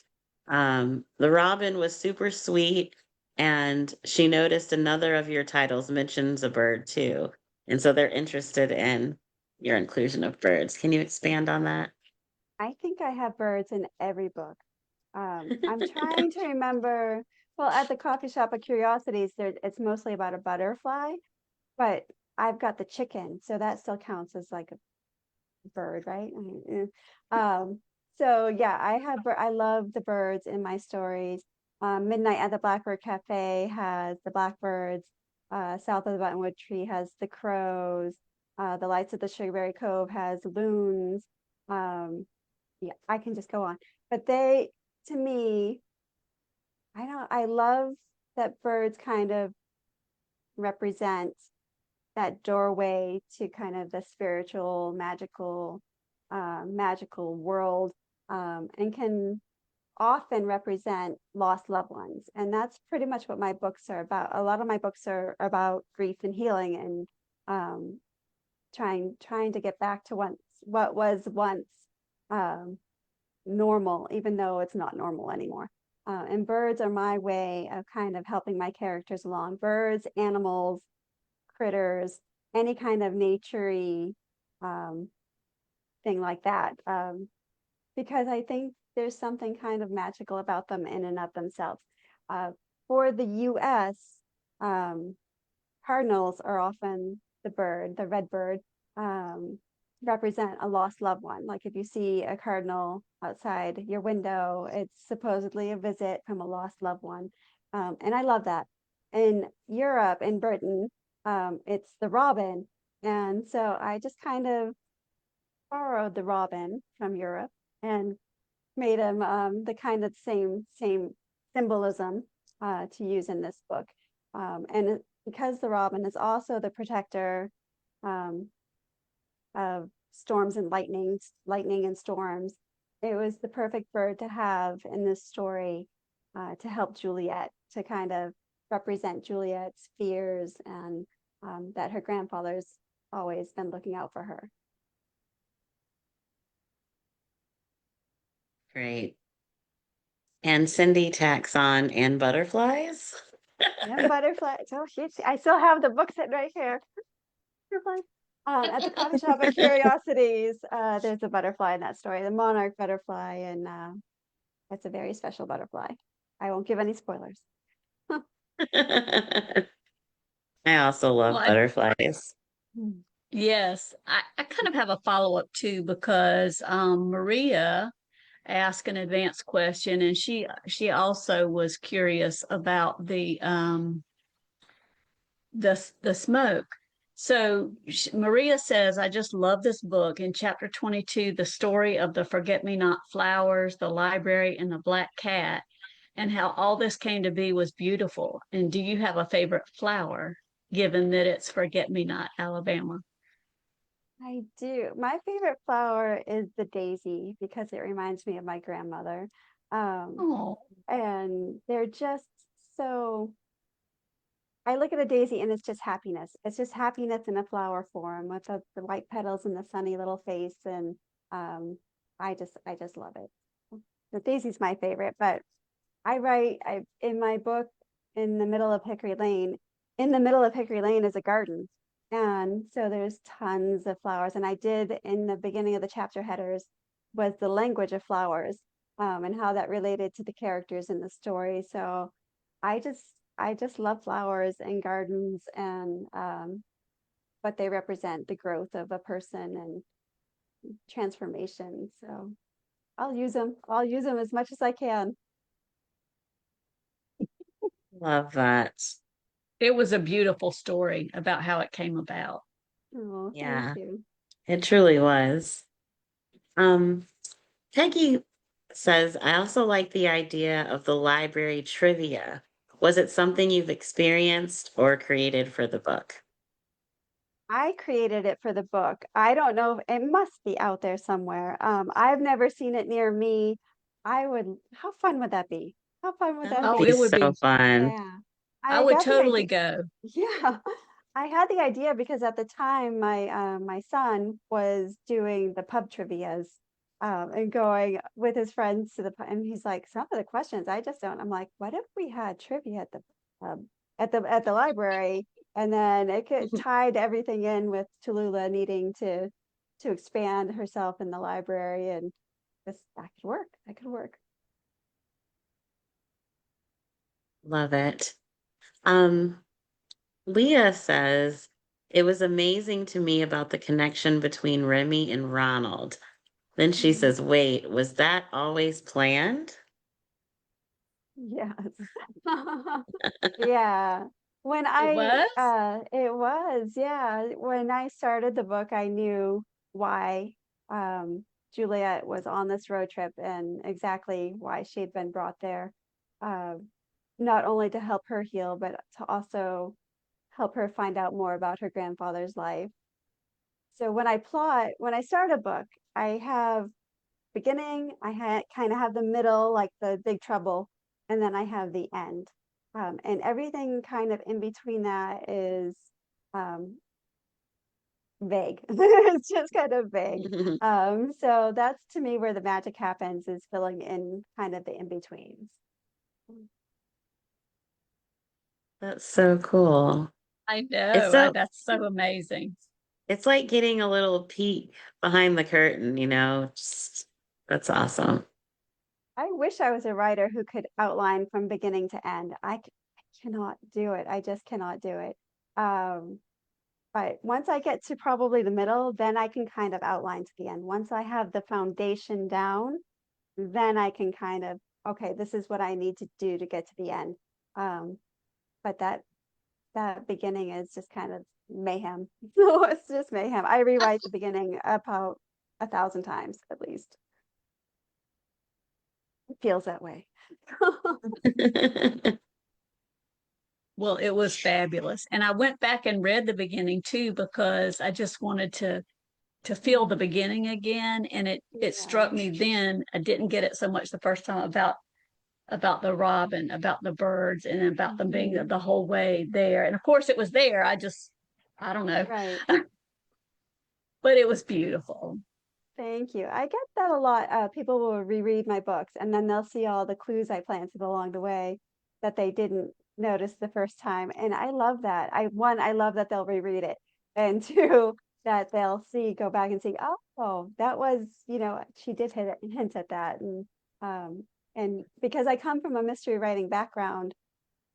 The robin was super sweet, and she noticed another of your titles mentions a bird too. And so they're interested in your inclusion of birds. Can you expand on that? I think I have birds in every book. I'm trying to remember. Well, at the coffee shop of curiosities, it's mostly about a butterfly, but I've got the chicken, so that still counts as like a bird, right? I mean, so yeah, I love the birds in my stories. Midnight at the Blackbird Cafe has the blackbirds. South of the Buttonwood Tree has the crows. The Lights of the Sugarberry Cove has loons. Um, yeah, I can just go on. But to me, I love that birds kind of represent that doorway to kind of the spiritual, magical world, and can often represent lost loved ones. And that's pretty much what my books are about. A lot of my books are about grief and healing, and trying to get back to what was once, um, normal, even though it's not normal anymore. And birds are my way of kind of helping my characters along. Birds, animals, critters, any kind of naturey thing like that. Because I think there's something kind of magical about them in and of themselves. For the US, um, cardinals are often the red bird, um, represent a lost loved one. Like if you see a cardinal outside your window, it's supposedly a visit from a lost loved one. And I love that. In Europe, in Britain, it's the robin. And so I just kind of borrowed the robin from Europe and made him the kind of same symbolism to use in this book. Because the robin is also the protector um, of storms and lightning and storms, it was the perfect bird to have in this story to help Juliet, to kind of represent Juliet's fears and that her grandfather's always been looking out for her. Great. And Cindy tacks on and butterflies. And butterflies. Oh, I still have the book sitting right here. Butterflies. At the coffee shop at Curiosities, there's a butterfly in that story, the monarch butterfly, and it's a very special butterfly. I won't give any spoilers. I also love Well, butterflies. yes, I kind of have a follow-up too, because Maria asked an advanced question, and she also was curious about the smoke. So Maria says, I just love this book. In chapter 22, the story of the forget-me-not flowers, the library, and the black cat, and how all this came to be was beautiful. And do you have a favorite flower, given that it's forget-me-not, Alabama? I do. My favorite flower is the daisy because it reminds me of my grandmother. Um, Oh, and they're just so, I look at a daisy and it's just happiness. It's just happiness in a flower form with the white petals and the sunny little face. And um, I just love it. The daisy's my favorite, but I in my book, in the middle of Hickory Lane, in the middle of Hickory Lane is a garden. And so there's tons of flowers. And I did, in the beginning of the chapter headers, was the language of flowers, and how that related to the characters in the story. So I just I just love flowers and gardens and what they represent, the growth of a person and transformation. So I'll use them. I'll use them as much as I can. Love that. it was a beautiful story about how it came about. Oh, thank Yeah, you. it truly was. Um, Peggy says, I also like the idea of the library trivia. Was it something you've experienced or created for the book? I created it for the book. I don't know, it must be out there somewhere. I've never seen it near me. How fun would that be? How fun would That would that Oh, be it be? would so be, fun. Yeah. I I would got the totally idea. go. Yeah. I had the idea because at the time my son was doing the pub trivias and going with his friends to the pub, and he's like, some of the questions I just don't. I'm like, what if we had trivia at the um, at the library, and then it could tied everything in with Tallulah needing to expand herself in the library, and this that could work. That could work. Love it. Um, Leah says, it was amazing to me about the connection between Remy and Ronald. Then she Mhm. says, wait, was that always planned? Yes. Yeah. It was? It was, yeah. When I started the book, I knew why Juliet was on this road trip and exactly why she had been brought there. Um, Not only to help her heal, but to also help her find out more about her grandfather's life. So when I start a book, I have beginning, kind of have the middle, like the big trouble, and then I have the end. And everything kind of in between that is um, vague. It's just kind of vague. So that's to me where the magic happens, is filling in kind of the in-betweens. That's so cool. I It's know. so That's so amazing. it's like getting a little peek behind the curtain, just that's awesome. I wish I was a writer who could outline from beginning to end. I cannot do it. I just cannot do it. Um, but once I get to probably the middle, then I can kind of outline to the end. Once I have the foundation down, then I can kind of, okay, this is what I need to do to get to the end. Um, but that beginning is just kind of mayhem. So it's just mayhem. I rewrite the beginning about 1,000 times at least. It feels that way. Well, it was fabulous. And I went back and read the beginning too because I just wanted to feel the beginning again. And it struck Yeah. me then. I didn't get it so much the first time about the robin, about the birds, and about them being Mhm. the whole way there. And of course it was there. I don't know. Right. But it was beautiful. Thank you. I get that a lot. People will reread my books and then they'll see all the clues I planted along the way that they didn't notice the first time. And I love that. I love that they'll reread it. And two, that they'll go back and see, oh, that was, she did hint at that. Um, and because I come from a mystery writing background,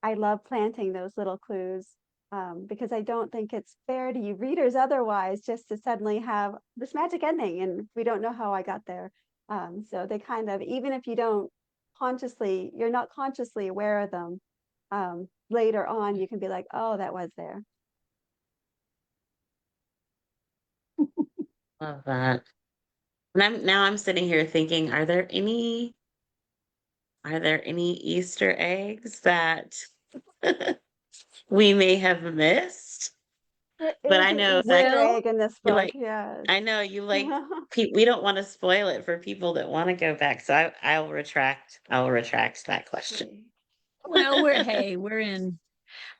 I love planting those little clues because I don't think it's fair to you readers otherwise just to suddenly have this magic ending and we don't know how I got there. So they kind of, even if you're not consciously aware of them, later on you can be like, oh, that was there. Love that. And I'm sitting here thinking, are there any Easter eggs that we may have missed? There But is I an know that Easter Well, egg in this you book, like yes. I know you like we don't want to spoil it for people that want to go back. So I'll retract that question. Okay. well, we're in.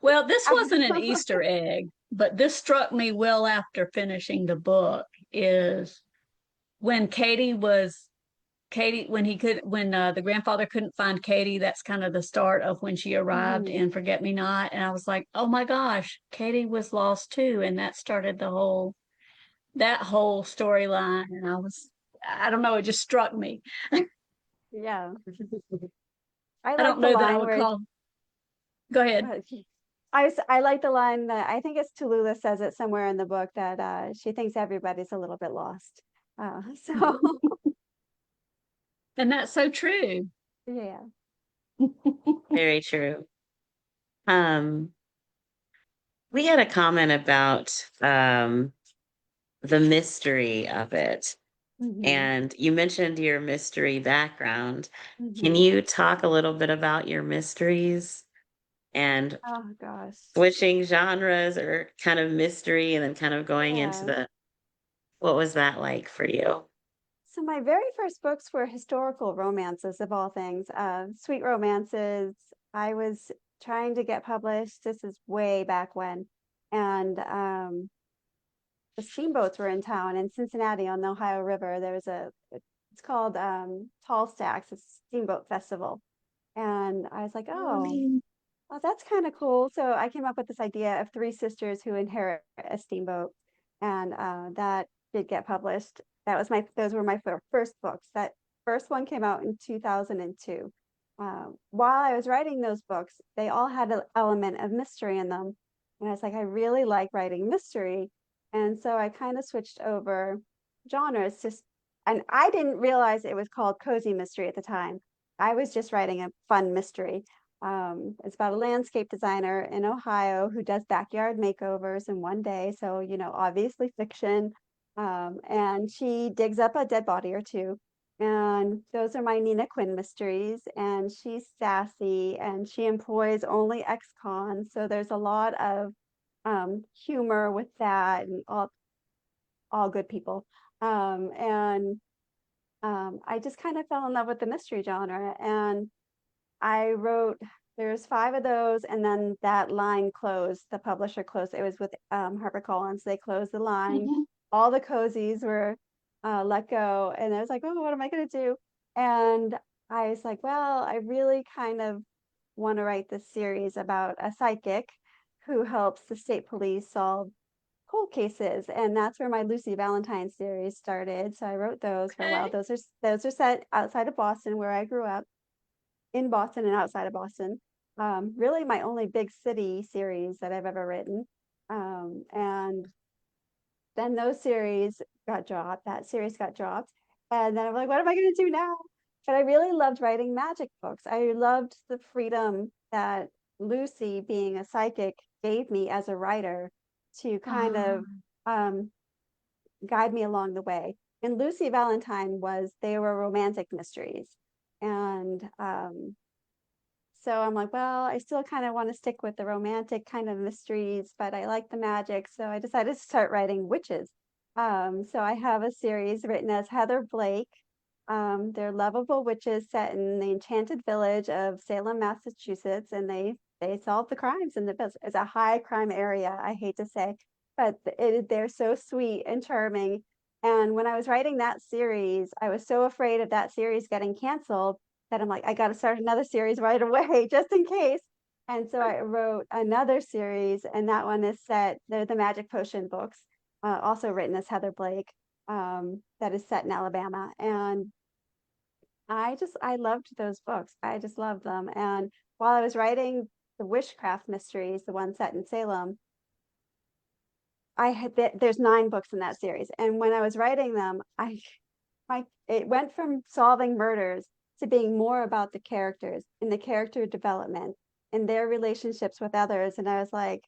Well, this wasn't an Easter egg, but this struck me well after finishing the book is when when the grandfather couldn't find Katie, that's kind of the start of when she arrived Mhm. in Forget Me Not. And I was like, oh my gosh, Katie was lost too. And that started that whole storyline. And I don't know, it just struck me. Yeah. I I like don't the know that I line would where call, go ahead. uh, I like the line that I think it's Tallulah says it somewhere in the book that she thinks everybody's a little bit lost. So And that's so true. yeah. Very true. Um, we had a comment about the mystery of it. Hmm. And you mentioned your mystery background. Can Hmm. you talk a little bit about your mysteries and Oh gosh. switching genres or kind of mystery and then kind of going into Yeah. what was that like for you? So my very first books were historical romances of all things, sweet romances. I was trying to get published. This is way back when, and the steamboats were in town in Cincinnati on the Ohio River. It's called Tall Stacks, it's a steamboat festival. And I was like, oh, well, that's kind of cool. So I came up with this idea of three sisters who inherit a steamboat, and that did get published. Those were my first books. That first one came out in 2002. While I was writing those books, they all had an element of mystery in them, and I was like, I really like writing mystery, and so I kind of switched over genres. And I didn't realize it was called cozy mystery at the time. I was just writing a fun mystery. It's about a landscape designer in Ohio who does backyard makeovers in one day. So, obviously fiction. And she digs up a dead body or two. And those are my Nina Quinn mysteries. And she's sassy and she employs only ex-cons. So there's a lot of humor with that and all good people. And I just kind of fell in love with the mystery genre. And I wrote, there's five of those, and then that line closed. The publisher closed. It was with HarperCollins. They closed the line. Mhm. All the cozies were let go, and I was like, oh, what am I going to do? And I was like, well, I really kind of want to write this series about a psychic who helps the state police solve cold cases, and that's where my Lucy Valentine series started. So I wrote those for a while. Okay. Those are set outside of Boston, where I grew up, in Boston and outside of Boston. Really my only big city series that I've ever written. And then those series got dropped. That series got dropped. And then I'm like, what am I going to do now? But I really loved writing magic books. I loved the freedom that Lucy, being a psychic, gave me as a writer to kind Ah, of um, guide me along the way. And Lucy Valentine they were romantic mysteries. And so I'm like, well, I still kind of want to stick with the romantic kind of mysteries, but I like the magic. So I decided to start writing witches. So I have a series written as Heather Blake. They're lovable witches set in the enchanted village of Salem, Massachusetts, and they solve the crimes in the village. It's a high crime area, I hate to say, but they're so sweet and charming. And when I was writing that series, I was so afraid of that series getting canceled that I'm like, I got to start another series right away, just in case. And so I wrote another series, and that one is set, they're the Magic Potion books, also written as Heather Blake, that is set in Alabama. And I loved those books. I just loved them. And while I was writing the Witchcraft mysteries, the one set in Salem, there's 9 books in that series. And when I was writing them, it went from solving murders to being more about the characters and the character development and their relationships with others. And I was like,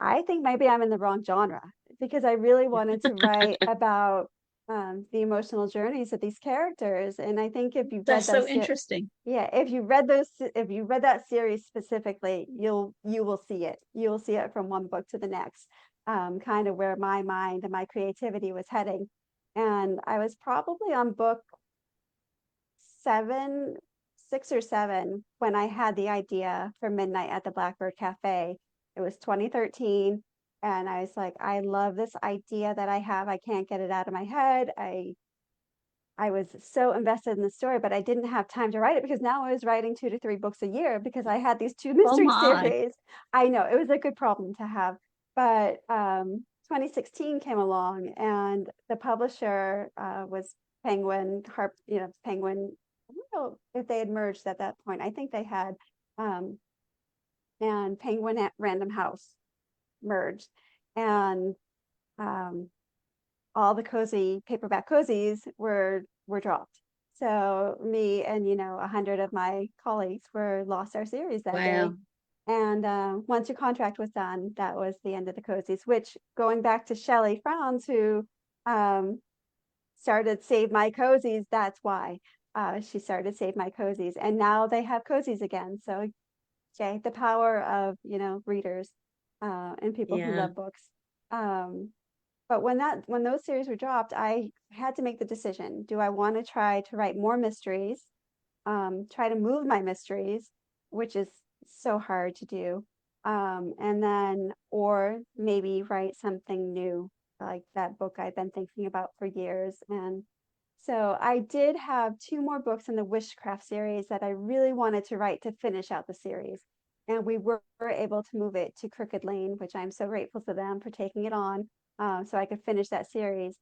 I think maybe I'm in the wrong genre, because I really wanted to write about the emotional journeys of these characters. And I think if you read that's so those, interesting. yeah, if you read that series specifically, you will see it. You will see it from one book to the next, kind of where my mind and my creativity was heading. And I was probably on book 7, 6 or 7 when I had the idea for Midnight at the Blackbird Cafe. It was 2013, and I was like, I love this idea that I have. I can't get it out of my head. I was so invested in the story, but I didn't have time to write it because now I was writing 2 to 3 books a year because I had these 2 Oh mystery my. series. I know it was a good problem to have, but 2016 came along, and the publisher was Penguin. I don't know if they had merged at that point. I think they had, um, and Penguin at Random House merged, and um, all the cozy paperback cozies were dropped. So me and 100 of my colleagues were lost our series that day. Wow. And once your contract was done, that was the end of the cozies. Which, going back to Shelley Frowns, who um, started Save My Cozies, that's why she started Save My Cozies, and now they have cozies again. So Jay, the power of readers and people who Yeah. love books. Um, but when those series were dropped, I had to make the decision. Do I want to try to write more mysteries, try to move my mysteries, which is so hard to do, and then, or maybe write something new, like that book I've been thinking about for years. And so I did have 2 more books in the Wishcraft series that I really wanted to write to finish out the series. And we were able to move it to Crooked Lane, which I'm so grateful to them for taking it on, so I could finish that series.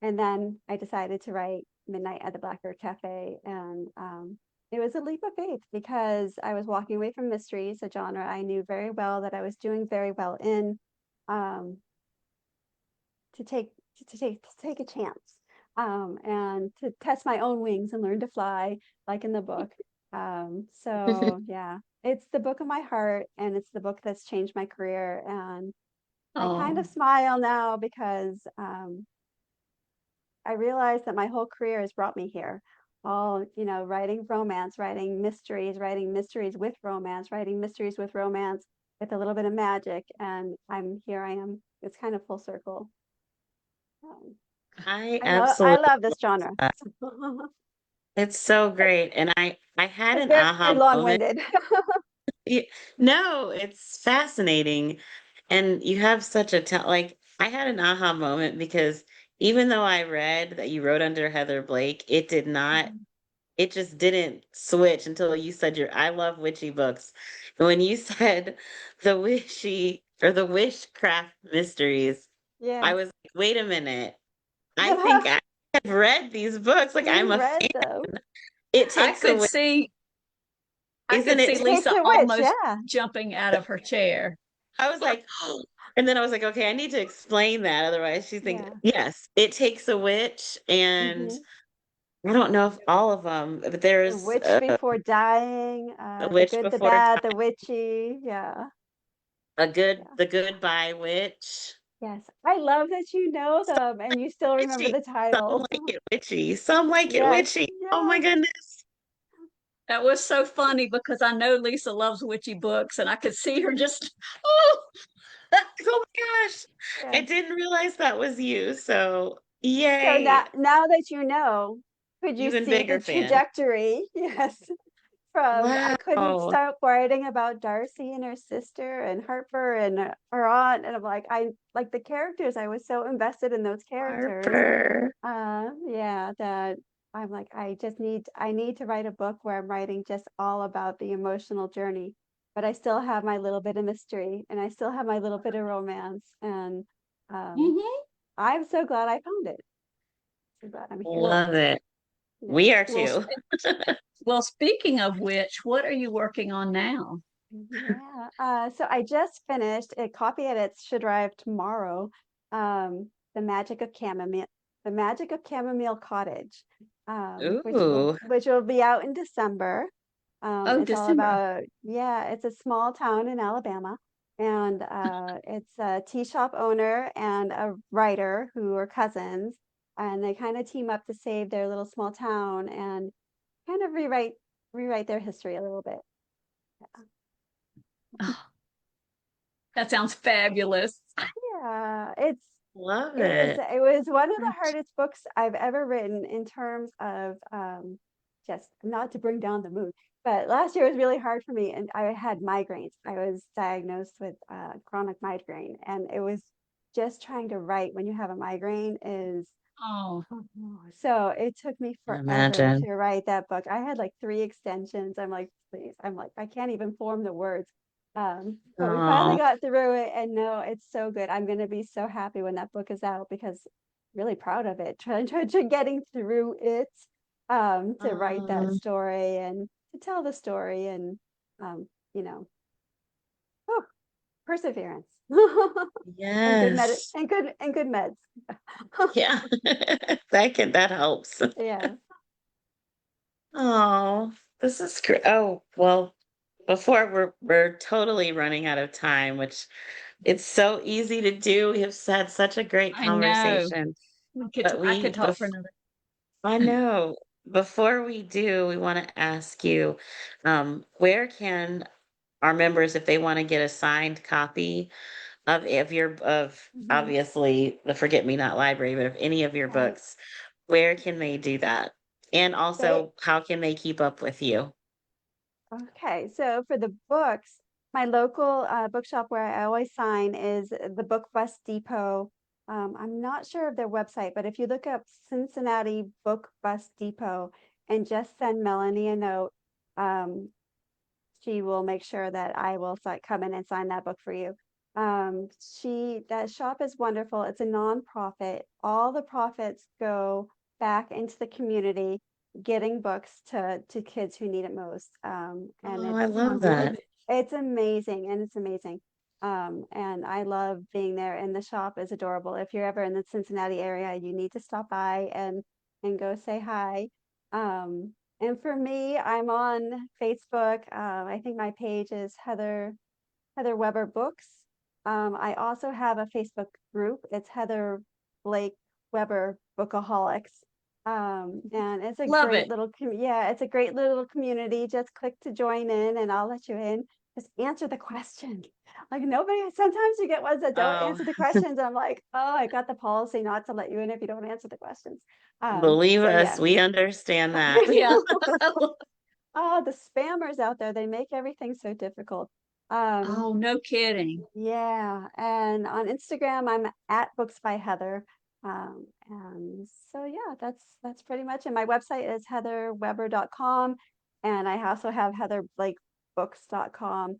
And then I decided to write Midnight at the Blackbird Cafe. And it was a leap of faith because I was walking away from mysteries, a genre I knew very well, that I was doing very well in, um, to take to take a chance, and to test my own wings and learn to fly, like in the book. So yeah, it's the book of my heart, and it's the book that's changed my career. And I kind of Oh, smile now because I realize that my whole career has brought me here. All, writing romance, writing mysteries with romance, writing mysteries with romance with a little bit of magic, and here I am. It's kind of full circle. Um, I I absolutely love this love genre. that. It's so great. And I had It's an very aha moment. long-winded. Yeah, no, it's fascinating. And you have such a like I had an aha moment because even though I read that you wrote under Heather Blake, it did not it just didn't switch until you said I love witchy books. And when you said the the witchcraft mysteries, I Yes. was like, wait a minute. I think I have read these books. Like I'm You a read fan. them. It I takes could away, see I isn't could see it? It takes Lisa a witch, almost yeah. jumping out of her chair. I was like, and then I was like, okay, I need to explain that. Otherwise, she thinks, Yeah. yes, it takes a witch. And Hmm. I don't know if all of them, but The there's witch before dying, a the witch good, the before bad, time, the witchy. Yeah. Yeah. the goodbye witch. Yes. I love that you know Some them and you still remember witchy, the some titles. like it witchy, some like it Yes. witchy. Oh my Yes. goodness. That was so funny because I know Lisa loves witchy books, and I could see her just, oh, Oh my gosh. I Yes. didn't realize that was you. So So yay. now that you know, could you Even see the bigger fan. trajectory? Yes. From I couldn't Wow. stop writing about Darcy and her sister and Harper and her aunt, and I'm like, I like the characters. I was so invested in those characters. Harper. Yeah, that I'm like, I need to write a book where I'm writing just all about the emotional journey, but I still have my little bit of mystery and I still have my little bit of romance. And um, mhm. I'm so glad I found it. So glad I'm here. Well, Love it. Yeah. We are well, too. well. Speaking of which, what are you working on now? Yeah. So I just finished a copy edits should arrive tomorrow. The Magic of Chamomile, The Magic of Chamomile Cottage, Ooh. which will be out in December. Oh, It's all December. about, yeah, it's a small town in Alabama, and it's a tea shop owner and a writer who are cousins, and they kind of team up to save their little small town and kind of rewrite their history a little bit. Oh, that sounds fabulous. Yeah, Love it. it was one of the hardest books I've ever written in terms of just not to bring down the mood, but last year was really hard for me and I had migraines. I was diagnosed with chronic migraine, and it was just trying to write when you have a migraine is Oh, so it took me Can forever imagine. to write that book. I had like 3 extensions. I'm like, please, I'm like, I can't even form the words. But we finally Oh, got through it, and no, it's so good. I'm gonna be so happy when that book is out because really proud of it. Trying getting through it, to write that um, story and to tell the story, and you know, oh, perseverance and yes. good meds. Yeah. That helps. Yeah. Oh, this is great. Oh, well, before we're totally running out of time, which it's so easy to do. We have had such a great I know. conversation, but I could talk for another. I know. Before we do, we want to ask you, where can our members, if they want to get a signed copy of your of Mhm. obviously the Forget Me Not Library, but of any of your Right. books, where can they do that? And They also, how can they keep up with you? Okay, so for the books, my local bookshop where I always sign is the Book Bus Depot. I'm not sure of their website, but if you look up Cincinnati Book Bus Depot and just send Melanie a note, um, she will make sure that I will come in and sign that book for you. That shop is wonderful. It's a nonprofit. All the profits go back into the community, getting books to kids who need it most. And Oh, I Oh, I love love that. it. it's amazing, and it's amazing. And I love being there, and the shop is adorable. If you're ever in the Cincinnati area, you need to stop by and go say hi. And for me, I'm on Facebook. I think my page is Heather Weber Books. I also have a Facebook group. It's Heather Blake Weber Bookaholics. And it's a Love great it. little yeah, it's a great little community. Just click to join in, and I'll let you in. Just answer the question. Like nobody. Sometimes you get ones that don't Oh, answer the questions. I'm like, oh, I got the policy not to let you in if you don't answer the questions. believe So us, yeah. we understand that. Yeah. Oh, the spammers out there, they make everything so difficult. Um, Oh, no kidding. yeah, and on Instagram, I'm at Books by Heather. And so yeah, that's pretty much it. My website is heatherweber.com, and I also have heatherblakebooks.com.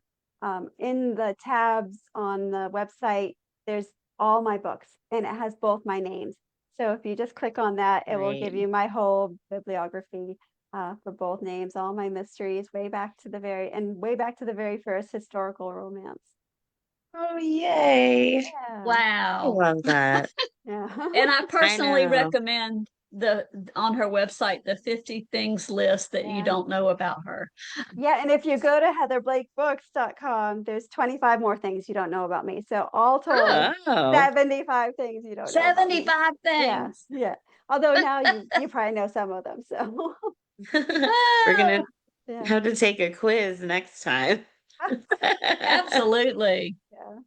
In the tabs on the website, there's all my books, and it has both my names. So if you just click on that, it will give Great. you my whole bibliography for both names, all my mysteries, way back to the very first historical romance. Oh, yay. Yeah, I Wow. love that. yeah. And I I personally know. recommend the on her website the 50 things list that you Yeah. don't know about her. Yeah, and if you go to heatherblakebooks.com, there's 25 more things you don't know about me. So all told, Oh. 75 things you don't know about me. 75 Yeah, things. yeah. Although now you probably know some of them. So We're gonna yeah. have to take a quiz next time. Absolutely. Yeah.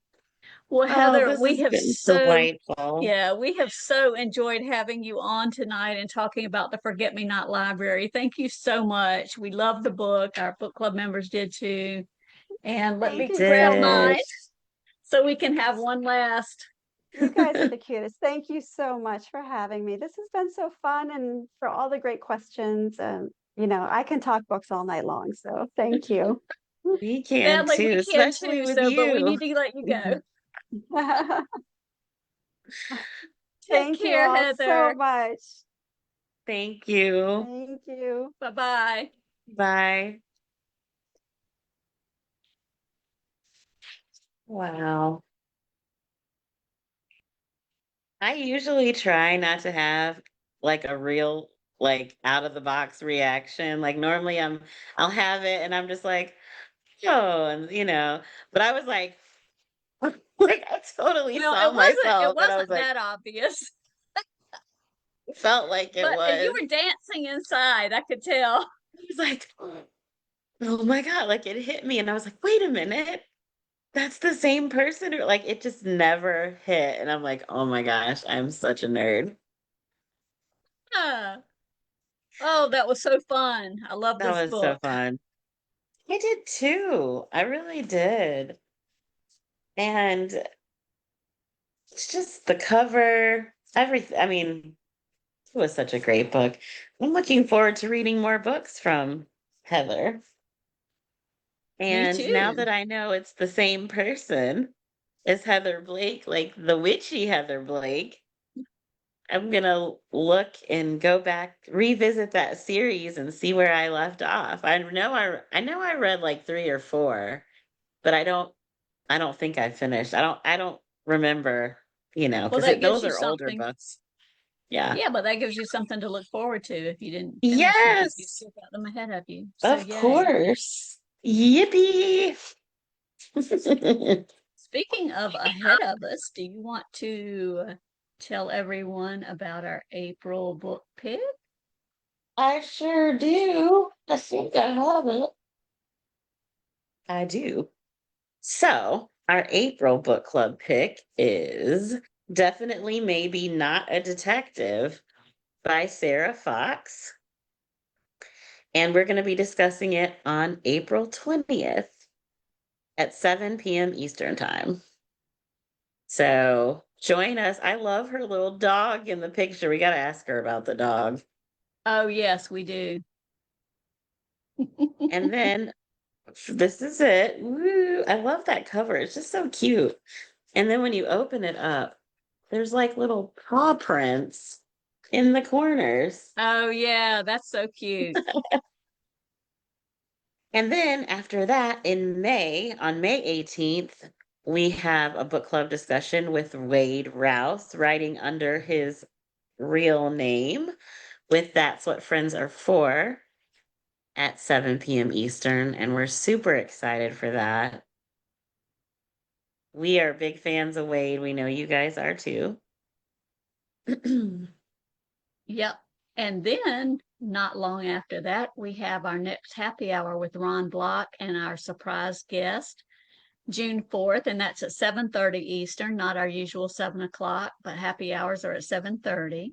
Well, Oh, Heather, this has been delightful. we have so enjoyed having you on tonight and talking about the Forget Me Not Library. Thank you so much. We love the book. Our book club members did too. And let Thank me you grab so Did. mine much. so we can have one last. You guys are the cutest. Thank you so much for having me. This has been so fun and for all the great questions. And, I can talk books all night long. So thank you. We can Sadly, too, we can especially too. with So, but we you. need to let you go. Take Thank you care, all so Heather. much. Thank you. Thank you. Bye bye. Bye. Wow. I usually try not to have like a real like out of the box reaction. Like normally I'll have it and I'm just like, oh, and but I was like like I totally Well, saw it myself and I was wasn't like, that obvious, felt like it but you was. were dancing inside. I could tell. I was like, oh my God, like it hit me and I was like, wait a minute. That's the same person who like it just never hit. And I'm like, oh my gosh, I'm such a nerd. Ah. Oh, that was so fun. I love That this was so book. fun. I did too. I really did. And it's just the cover, everything. I mean, it was such a great book. I'm looking forward to reading more books from Heather. Me And now too. that I know it's the same person as Heather Blake, like the witchy Heather Blake, I'm gonna look and go back, revisit that series and see where I left off. I know I read like 3 or 4, but I don't think I finished. I don't remember, Well, because that gives those you are older something. books. Yeah. Yeah, but that gives you something to look forward to if you didn't finish. You Yes, still got them ahead of you. So of yay. course. Yippee. Speaking of ahead of us, do you want to tell everyone about our April book pick? I sure do. I think I have it. I do. So, our April book club pick is Definitely Maybe Not a Detective by Sarah Fox. And we're going to be discussing it on April 20th at 7 p.m. Eastern Time. So, join us. I love her little dog in the picture. We got to ask her about the dog. Oh, yes, we do. And then this is it. Woo, I love that cover. It's just so cute. And then when you open it up, there's like little paw prints in the corners. Oh, yeah, that's so cute. And then after that, in May, on May 18th, we have a book club discussion with Wade Rouse, writing under his real name with That's What Friends Are For at 7 p.m. Eastern. And we're super excited for that. We are big fans of Wade. We know you guys are too. Yep. And then not long after that, we have our next happy hour with Ron Block and our surprise guest, June 4th, and that's at 7:30 Eastern, not our usual 7 o'clock, but happy hours are at 7:30.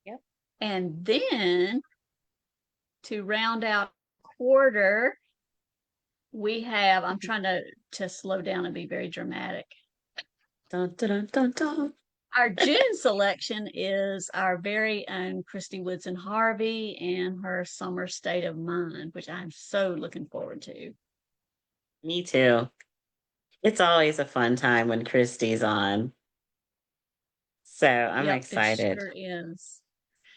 Yep. And then to round out quarter, we have, I'm trying to slow down and be very dramatic. Dun, dun, dun, dun, dun. Our June selection is our very own Christy Woodson Harvey and her Summer State of Mind, which I'm so looking forward to. Me too. It's always a fun time when Christy's on. So I'm Yep, it excited. sure is.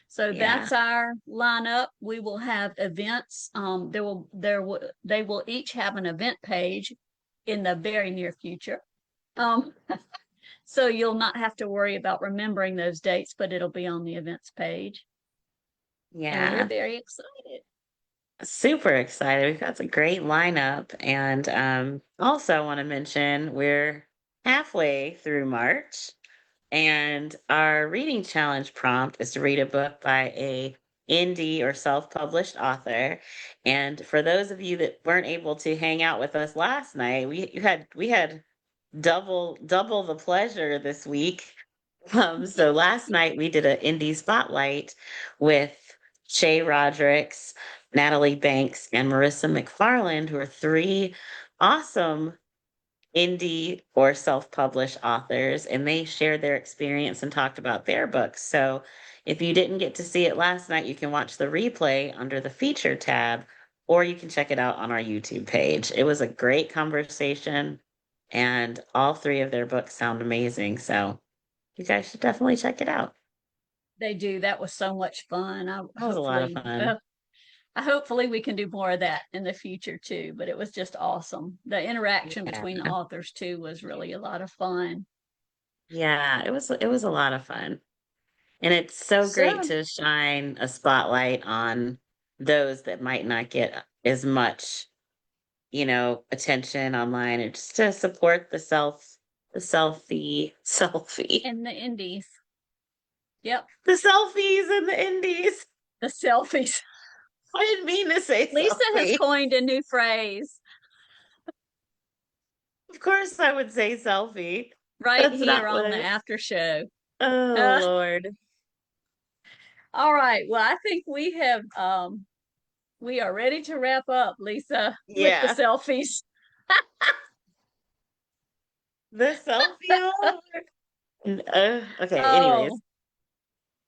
So Yeah. that's our lineup. We will have events. They will each have an event page in the very near future. Um, so you'll not have to worry about remembering those dates, but it'll be on the events page. And we're Yeah. very excited. Super excited. We've got a great lineup. And also want to mention we're halfway through March. And our reading challenge prompt is to read a book by a indie or self-published author. And for those of you that weren't able to hang out with us last night, we had double the pleasure this week. So last night we did an indie spotlight with Shay Rodericks, Natalie Banks, and Marissa McFarland, who are three awesome indie or self-published authors, and they shared their experience and talked about their books. So if you didn't get to see it last night, you can watch the replay under the feature tab, or you can check it out on our YouTube page. It was a great conversation, and all three of their books sound amazing. So you guys should definitely check it out. They do. That was so much fun. That was a lot of fun. Hopefully we can do more of that in the future too, but it was just awesome. The interaction Yeah. between the authors too was really a lot of fun. Yeah, it was a lot of fun. And it's so great So to shine a spotlight on those that might not get as much, attention online, and just to support the selfie, in the indies. Yep, the selfies and the indies. the selfies. I didn't mean to say Lisa has selfie. coined a new phrase Of course I would say selfie. right That's here not what on the I, after show. oh Uh, Lord. all right. Well, I think we are ready to wrap up, Lisa, with the Yeah. selfies. The selfie. Okay, anyways. Oh,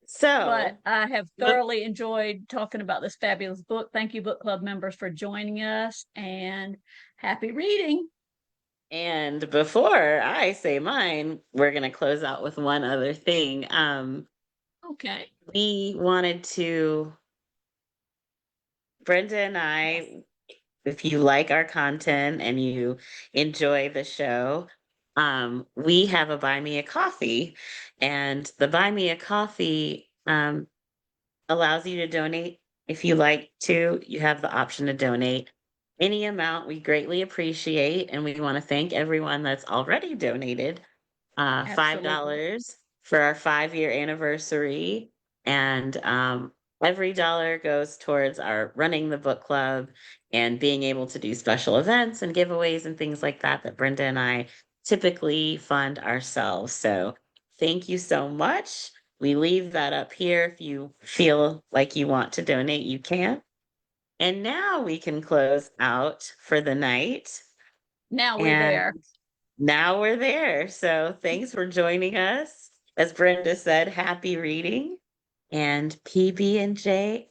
but So I have look. thoroughly enjoyed talking about this fabulous book. Thank you, book club members, for joining us, and happy reading. And before I say mine, we're going to close out with one other thing. Okay. We wanted to, Brenda and Yes. I, if you like our content and you enjoy the show, we have a Buy Me a Coffee. And the Buy Me a Coffee allows you to donate. If you like to, you have the option to donate any amount. We greatly appreciate, and we want to thank everyone that's already donated. Absolutely. $5 for our 5-year anniversary. And every dollar goes towards our running the book club and being able to do special events and giveaways and things like that that Brenda and I typically fund ourselves. So thank you so much. We leave that up here. If you feel like you want to donate, you can. And now we can close out for the night. Now we're And there. now we're there. So thanks for joining us. As Brenda said, happy reading, and PB and J